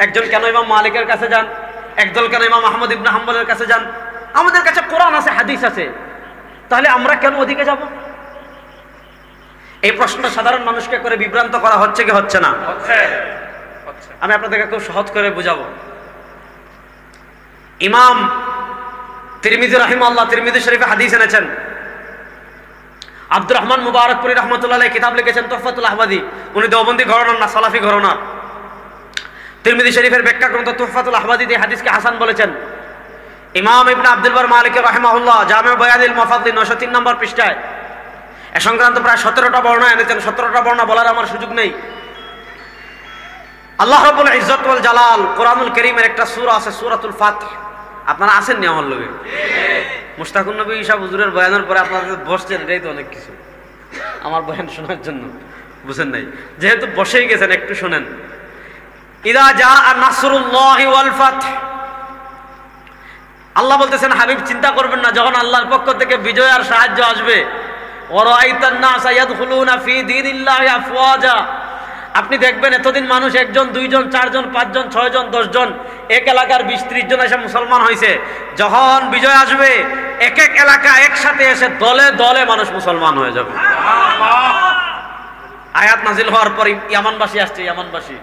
একজন কেন ইমাম মালিকের কাছে যান, একদল কেন ইমাম আহমদ ইবনে হাম্বলের কাছে যান? আমাদের কাছে কোরআন আছে, হাদিস আছে, তাহলে আমরা কেন ওদিকে যাব? এই প্রশ্নটা সাধারণ মানুষকে করে বিভ্রান্ত করা হচ্ছে কি হচ্ছে না? আমি আপনাদেরকে খুব সহজ করে বুঝাবো। ইমাম তিরমিজি রাহিমাহুল্লাহ তিরমিজি শরীফে হাদিস এনেছেন, আব্দুর রহমান মুবারকপুরি রহমতুল্লাহ আলাইহি কিতাব লিখেছেন তুহফাতুল আহমাদি, উনি দেওবন্দি ঘরানার না, সালাফি ঘরানার। তিরমিজি শরীফের ব্যাখ্যা গ্রন্থ তুহফাতুল আহমাদিতে হাদিসকে হাসান বলেছেন। ইমাম ইবনে আব্দুল বার মালিকি রাহিমাহুল্লাহ জামে বায়ানিল মাফাতিহ 903 নম্বর পৃষ্ঠায় এ সংক্রান্ত প্রায় 17টা বর্ণনা এনেছেন। 17টা বর্ণনা বলার আমার সুযোগ নেই। আল্লাহ রাব্বুল ইজ্জত ওয়াল জালাল কোরআনুল কারীমের একটা সূরা আছে, সূরাতুল ফাতহ। আপনারা আছেন নি আমার লগে? মুশতাকুন নবী ঈসা হুজুরের বয়ানের পরে আপনারা বসছেন, এটাই তো অনেক কিছু আমার বয়ান শোনার জন্য, বুঝেন নাই? যেহেতু বসেই গেছেন একটু শুনেন। ইদা জাআ নাসরুল্লাহি ওয়াল ফাতহ, আল্লাহ বলতেছেন হাবিব চিন্তা করবেন না, যখন আল্লাহর পক্ষ থেকে বিজয় আর সাহায্য আসবে, ওয়ারাআইতান নাসা ইয়াদখুলুনা ফি দীনিল্লাহি আফওয়াজা, আপনি দেখবেন এতদিন মানুষ 1 2 4 5 6 10 জন, এক এলাকার 20-30 জন এসে মুসলমান হয়েছে, যখন বিজয় আসবে এক এক এলাকা একসাথে এসে দলে দলে মানুষ মুসলমান হয়ে যাবে। আয়াত নাজিল হওয়ার পর ইয়ামানবাসী আসছে, ইয়ামানবাসী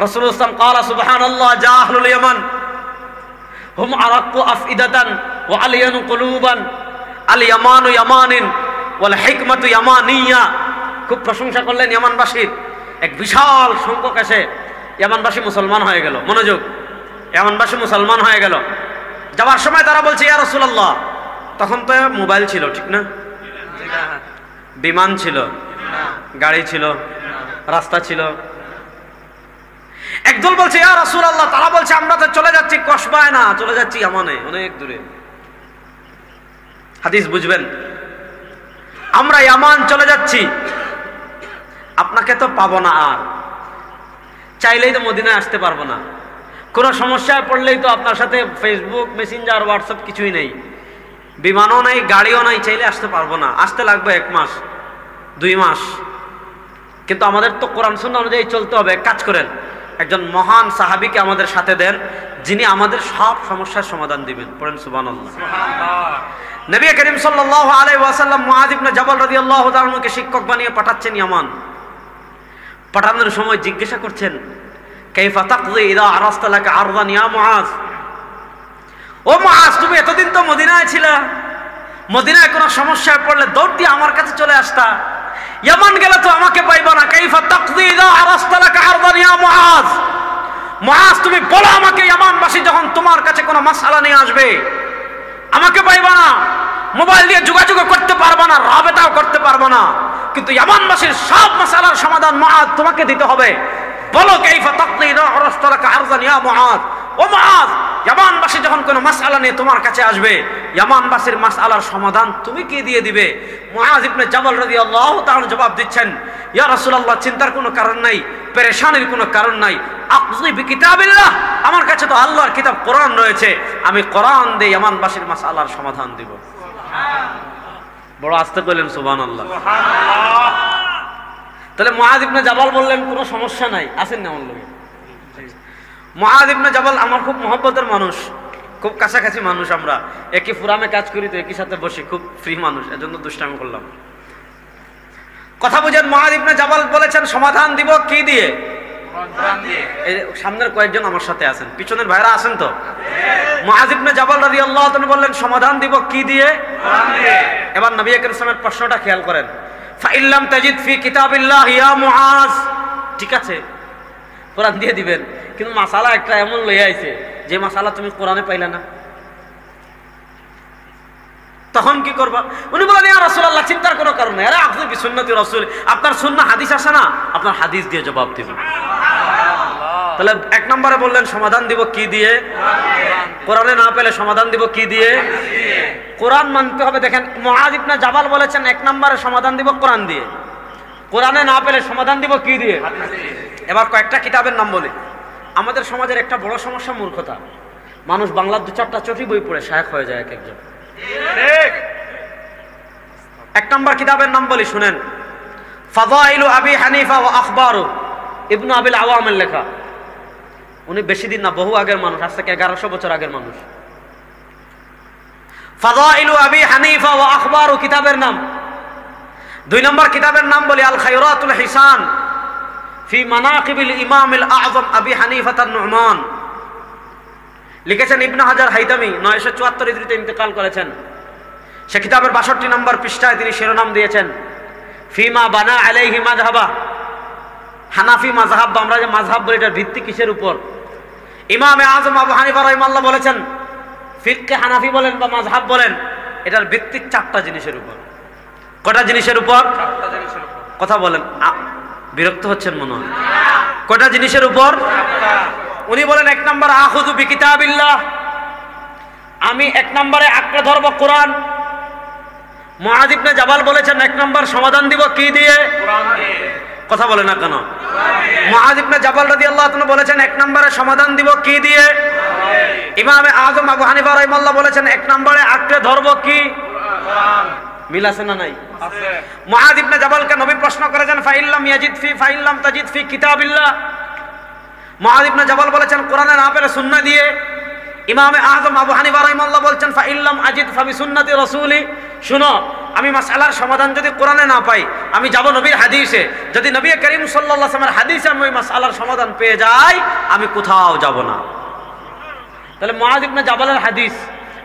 রাসূলুল্লাহ সাল্লাল্লাহু আলাইহি ওয়াসাল্লাম ক্বালা সুবহানাল্লাহ জাহলুল ইয়ামান হুম আরাকু আফইদাতান ওয়া আলিয়ানু কুলুবান আল ইয়ামানু ইয়ামানিন ওয়াল হিকমাতু ইয়ামানিয়া। খুব প্রশংসা করলেন ইয়ামানবাসীর। এক বিশাল সংখ্যক এসে ইয়ামানবাসী মুসলমান হয়ে গেল। মনোযোগ, ইয়ামানবাসী মুসলমান হয়ে গেল। যাওয়ার সময় তারা বলছে ইয়া রাসূলুল্লাহ, তখন তো মোবাইল ছিল, ঠিক না? বিমান ছিল, গাড়ি ছিল, রাস্তা ছিল। একদল বলছে ইয়া রাসূলুল্লাহ, তারা বলছে আমরা তো চলে যাচ্ছি কসবায় না, চলে যাচ্ছি ইয়ামানে, অনেক দূরে। হাদিস বুঝবেন। আমরা ইয়ামান চলে যাচ্ছি, আপনাকে তো পাবো না, আর চাইলেই তো মদিনায় আসতে পারবো না, কোনো সমস্যায় পড়লেই তো আপনার সাথে ফেসবুক, মেসেঞ্জার, হোয়াটসঅ্যাপ কিছুই নেই, বিমানও নাই, গাড়িও নাই, চাইলে আসতে পারবো না, আসতে লাগবে 1 মাস 2 মাস। কিন্তু আমাদের তো কোরআন সুন্নাহ অনুযায়ী চলতে হবে। কাজ করেন, একজন মহান সাহাবীকে আমাদের সাথে দেন, যিনি আমাদের সব সমস্যার সমাধান দিবেন। পড়েন সুবহানাল্লাহ। নবী করিম সাল্লাল্লাহু আলাইহি ওয়াসাল্লাম মুআয ইবনে জাবাল রাদিয়াল্লাহু তাআলা আনহুকে শিক্ষক বানিয়ে পাঠাচ্ছেন ইয়ামান। পাঠানোর সময় জিজ্ঞাসা করছেন, কাইফা তাকযি ইযা আরাসতা লাকা আরদান ইয়া মুআয। ও মুআয, তুমি এতদিন তো মদিনায় ছিলা, মদিনায় কোনো সমস্যায় পড়লে দৌড় দিয়ে আমার কাছে চলে আসতা, ইয়ামান গেলে তো আমাকে পাইবা না। কাইফা তাকযি ইযা আরাসতা লাকা আরদান ইয়া মুআয। মুআয, তুমি বলো আমাকে, ইয়ামানবাসী যখন তোমার কাছে কোনো মাসআলা নিয়ে আসবে, আমাকে পাইবা না, মোবাইল দিয়ে যোগাযোগ করতে পারবা না, রাবেতাও করতে পারবা না, কিন্তু ইয়ামানবাসীর সব মাসআলার সমাধান মুআয তোমাকে দিতে হবে। বলো, কাইফা তাকযি ইযা আরাসতা লাকা আরদান ইয়া মুআয। ও মুআয, ইয়ামানবাসী যখন কোনো মাসআলা নিয়ে তোমার কাছে আসবে, ইয়ামানবাসীর মাসআলার সমাধান তুমি কি দিয়ে দিবে? মুআয ইবনে জাবাল রাদিয়াল্লাহু তাআলা জবাব দিচ্ছেন, ইয়া রাসূলুল্লাহ, চিন্তার কোনো কারণ নাই, পেরেশানির কোনো কারণ নাই। আকযি বিকিতাবিল্লাহ, আমার কাছে তো আল্লাহর কিতাব কোরআন রয়েছে, আমি কোরআন দিয়ে ইয়ামানবাসীর মাসআলার সমাধান দিব। বড় আস্তে কইলেন সুবহানাল্লাহ। তাহলে মুআয ইবনে জাবাল বললেন কোনো সমস্যা নাই, আসেন না আমার লগে। মুআয ইবনে জাবাল আমার খুব মহব্বতের মানুষ, খুব কাছাকাছি মানুষ, আমরা একই ফোরামে কাজ করি, তো একই সাথে বসি, খুব ফ্রি মানুষ, এজন্য দুষ্টামি করলাম। কথা বুঝেন, মুআয ইবনে জাবাল বলেছেন সমাধান দিব কি দিয়ে? কোরআন দিয়ে। এই সামনের কয়েকজন আমার সাথে আছেন, পিছনের ভাইরা আছেন তো? মুআয ইবনে জাবাল রাদিয়াল্লাহু তাআলা বললেন সমাধান দিব কি দিয়ে? কোরআন দিয়ে। এবার নবী আকরাম সাল্লাল্লাহু আলাইহি ওয়াসাল্লামের প্রশ্নটা খেয়াল করেন, ফাইল্লাম তাজিদ ফি কিতাবিল্লাহ ইয়া মুআয। ঠিক আছে, কোরআন দিয়ে দিবেন, কিন্তু মাসালা একটা এমন লইয়া আইছে যে মাসালা তুমি কোরআনে পাইলা না, তখন কি করবা? উনি বলেন, ইয়া রাসূলুল্লাহ, চিন্তার কোনো কারণ নেই, আরে আপনি বিসুন্নতি রাসূল, আপনার সুন্নাহ হাদিস আছে না, আপনার হাদিস দিয়ে জবাব দিবেন। তাহলে 1 নম্বরে বললেন সমাধান দিব কি দিয়ে? কোরআনে না পেলে সমাধান দিব কি দিয়ে? কোরআন মানতে হবে। দেখেন, মুআয ইবনে জাবাল বলেছেন 1 নম্বরে সমাধান দিব কোরআন দিয়ে, কোরআনে না পেলে সমাধান দিব কি দিয়ে? এবার কয়েকটা কিতাবের নাম বলি। আমাদের সমাজের একটা বড় সমস্যা মূর্খতা, মানুষ বাংলার 2-4টা চটি বই পড়ে শায়েখ হয়ে যায় এক একজন। 1 নম্বর কিতাবের নাম বলি, শুনেন, ফাযাইলু আবি হানিফা ওয়া আখবারু, ইবনে আবিল আওয়ামের লেখা। উনি বেশি দিন না, বহু আগের মানুষ, আজ থেকে 1100 বছর আগের মানুষ। ফাযাইলু আবি হানিফা ওয়া আখবারু কিতাবের নাম। 2 নম্বর কিতাবের নাম বলি, আল খায়রাতুল হিসান ফি মানাকিবিল ইমামিল আযম আবি হানিফা আন-নু'মান। লিখেছেন ইবনে হাজার হাইতামি, 974 হিজরিতে ইন্তেকাল করেছেন। সে কিতাবের 62 নম্বর পৃষ্ঠায় তিনি শিরোনাম দিয়েছেন, ফিমা বানা আলাইহি মাযহাবা। হানাফি মাযহাব, আমরা যে মাযহাব বলি, এটার ভিত্তি কিসের উপর? ইমামে আযম আবু হানিফা রাহিমাহুল্লাহ বলেছেন, ফিকহে হানাফি বলেন বা মাযহাব বলেন, এটার ভিত্তি 4টা জিনিসের উপর। কয়টা জিনিসের উপর? 4টা জিনিসের উপর। কথা বলেন, বিরক্ত হচ্ছেন মনে হয়? কয়টা জিনিসের উপর? 4টা। উনি বলেন 1 নম্বর আখুযু বিকিতাবিল্লাহ, আমি 1 নম্বরে আঁকড়ে ধরব কোরআন। মুআয ইবনে জাবাল বলেছেন 1 নম্বর সমাধান দিব কি দিয়ে? কোরআন দিয়ে। কথা বলে না কেন? মুআয ইবনে জাবাল রাদিয়াল্লাহু তাআলা বলেছেন 1 নম্বরে সমাধান দিব কি দিয়ে? ইমামে আযম আবু হানিফা রাহিমাহুল্লাহ বলেছেন 1 নম্বরে আঁকড়ে ধরব কি? কোরআন। মিল আছে না নাই? আছে। মুআয ইবনে জাবালকে নবী প্রশ্ন করেছেন, ফাইল্লাম তাজিদ ফি কিতাবিল্লাহ। মুআয ইবনে জাবাল বলেছেন কোরআনে না পেলে সুন্নাহ দিয়ে। ইমামে আযম আবু হানিফা রাহিমাহুল্লাহ বলছেন, ফাইল্লাম আজিদ ফাবি সুন্নতি রাসূলি। শুনো, আমি মাসআলার সমাধান যদি কোরআনে না পাই, আমি যাব নবীর হাদিসে। যদি নবী করিম সাল্লাল্লাহু আলাইহি ওয়াসাল্লামের হাদিসে আমি ওই মাসআলার সমাধান পেয়ে যাই, আমি কোথাও যাব না। তাহলে মুআয ইবনে জাবালের হাদিস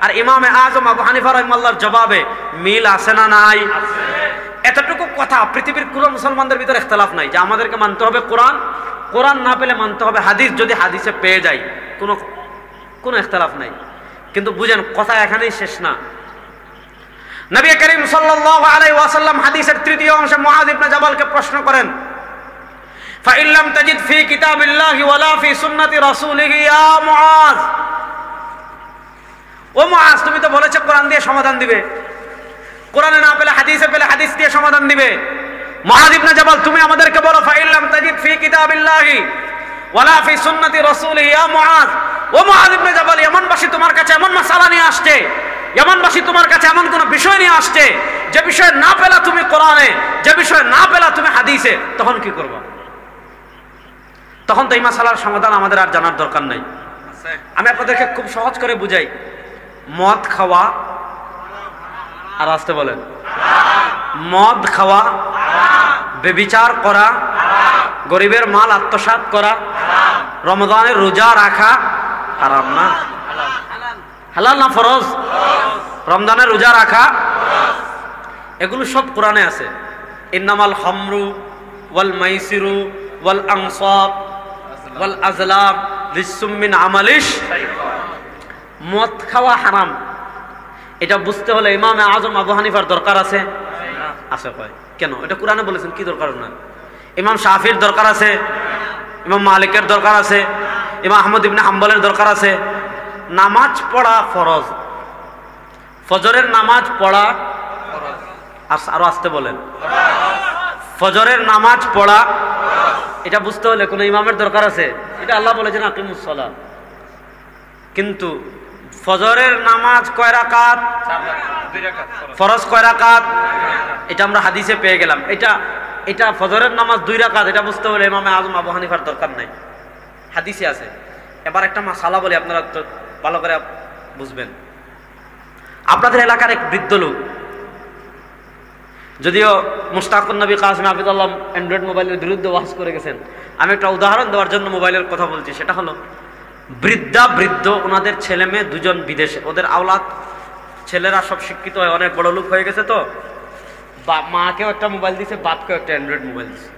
আর ইমামে আযম আবু হানিফা রাহিমাহুল্লাহর জবাবে মিল আছে না নাই? আছে। এতটুকু কথা, পৃথিবীর কোনো মুসলমানদের ভিতরে ইখতিলাফ নাই যে আমাদেরকে মানতে হবে কোরআন, কোরআন না পেলে মানতে হবে হাদিস, যদি হাদিসে পেয়ে যাই কোনো ইখতিলাফ নাই। কিন্তু বুঝেন, কথা এখানেই শেষ না। নবী করিম সাল্লাল্লাহু আলাইহি ওয়াসাল্লাম হাদিসের 3য় অংশে মুআয ইবনে জাবালকে প্রশ্ন করেন, ফাইল্লাম তাজিদ ফি কিতাবিল্লাহি ওয়ালা ফি সুন্নতি রাসূলিহি ইয়া মুআয। ও মুআয, তুমি তো বলেছো কোরআন দিয়ে সমাধান দিবে, কোরআনে না পেলে হাদিসে পেলে হাদিস দিয়ে সমাধান দিবে। মুআয ইবনে জাবাল, তুমি আমাদেরকে বলো ফাইল্লাম তাজিদ ফি কিতাবিল্লাহি ওয়ালা ফি সুন্নতি রাসূলিহি ইয়া মুআয। ও মুআয ইবনে জাবাল, ইয়ামানবাসী তোমার কাছে এমন মাসালা নিয়ে আসছে, ইয়ামানবাসী তোমার কাছে এমন কোন বিষয় নিয়ে আসছে যে বিষয় না পেলা তুমি কোরআনে, যে বিষয় না পেলা তুমি হাদিসে, তখন কি করবা? তখন তো এই মাসালার সমাধান আমাদের আর জানার দরকার নাই। আমি আপনাদেরকে খুব সহজ করে বুঝাই। মদ খাওয়া, আর আসতে বলেন, মদ খাওয়া, বেবিচার করা, গরিবের মাল আত্মসাৎ করা, রমজানের রোজা রাখা হারাম না? হালাল না ফরজ? রমজানের রোজা রাখা এগুলো সব কোরআনে আছে। ইন্নামাল খামরু ওয়াল মাইসিরু ওয়াল আনসাব ওয়াল আজলাম রিজসুম মিন আমালিশ। মদ খাওয়া হারাম, এটা বুঝতে হলে ইমামে আজম আবু হানিফার দরকার আছে? আছে কয় কেন? এটা কোরআনে বলেছেন, কি দরকার না? ইমাম শাফির দরকার আছে, ইমাম মালিকের দরকার আছে, ইমাম আহমদ ইবনে হাম্বলের দরকার আছে। নামাজ পড়া ফরজ, ফজরের নামাজ পড়া, আরো আসতে বলেন, ফজরের নামাজ পড়া এটা বুঝতে হলে কোন ইমামের দরকার আছে? এটা আল্লাহ বলেছেন আকিমুস সালাত। কিন্তু ফজরের নামাজ কয় রাকাত? ফরজ কয় রাকাত? এটা আমরা হাদিসে পেয়ে গেলাম। এটা ফজরের নামাজ 2 রাকাত, এটা বুঝতে হলে ইমামে আজম আবু হানিফার দরকার নাই, হাদিসে আছে। এবার একটা মাসালা বলি, আপনারা তো ভালো করে বুঝবেন। আপনাদের এলাকার এক বৃদ্ধ লোক, যদিও মুশতাকুন নবী কাসিম হাফিজাল্লাহ অ্যান্ড্রয়েড মোবাইলের বিরুদ্ধে ওয়াজ করে গেছেন, আমি একটা উদাহরণ দেওয়ার জন্য মোবাইলের কথা বলছি। সেটা হলো বৃদ্ধ, ওনাদের ছেলে মেয়ে 2 জন বিদেশে, ওদের আওলাদ ছেলেরা সব শিক্ষিত হয়ে অনেক বড় লোক হয়ে গেছে। তো মাকেও একটা মোবাইল দিছে, বাপকেও একটা অ্যান্ড্রয়েড মোবাইল দিছে।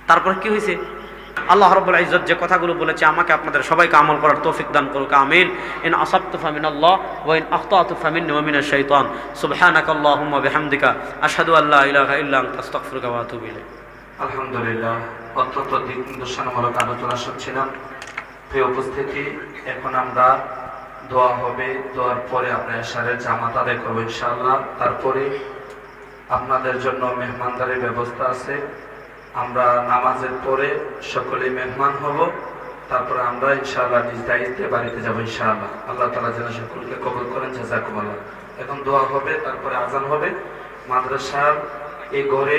তারপর কি হয়েছে? আল্লাহ রাব্বুল ইজ্জত যে কথাগুলো বলেছে আমাকে আপনাদের সবাইকে আমল করার তৌফিক দান করুক, আমিন। ইন আসাবতু ফামিনাল্লাহ ওয়া ইন আখতাতু ফামিন্নি ওয়া মিনাশ শাইতান। সুবহানাকাল্লাহুম্মা বিহামদিকা আশহাদু আল্লা ইলাহা ইল্লা আনতা আস্তাগফিরুকা ওয়া আতুবু ইলাইক। আলহামদুলিল্লাহ, অত্যন্ত দিকনির্দেশনামূলক আলোচনা শুনছিলাম। প্রিয় উপস্থিতি, এখন আমরা দোয়া হবে, দোয়ার পরে আমরা এশারের জামাত আদায় করবো ইনশাআল্লাহ। তারপরে আপনাদের জন্য মেহমানদারির ব্যবস্থা আছে। আমরা নামাজের পরে সকলেই মেহমান হব, তারপরে আমরা ইনশাআল্লাহ নিজ দায়িত্বে বাড়িতে যাবো ইনশাআল্লাহ। আল্লাহ তাআলা যেন সকলকে কবুল করেন। জাযাকুমুল্লাহ। এখন দোয়া হবে, তারপরে আযান হবে। মাদ্রাসার এই ঘরে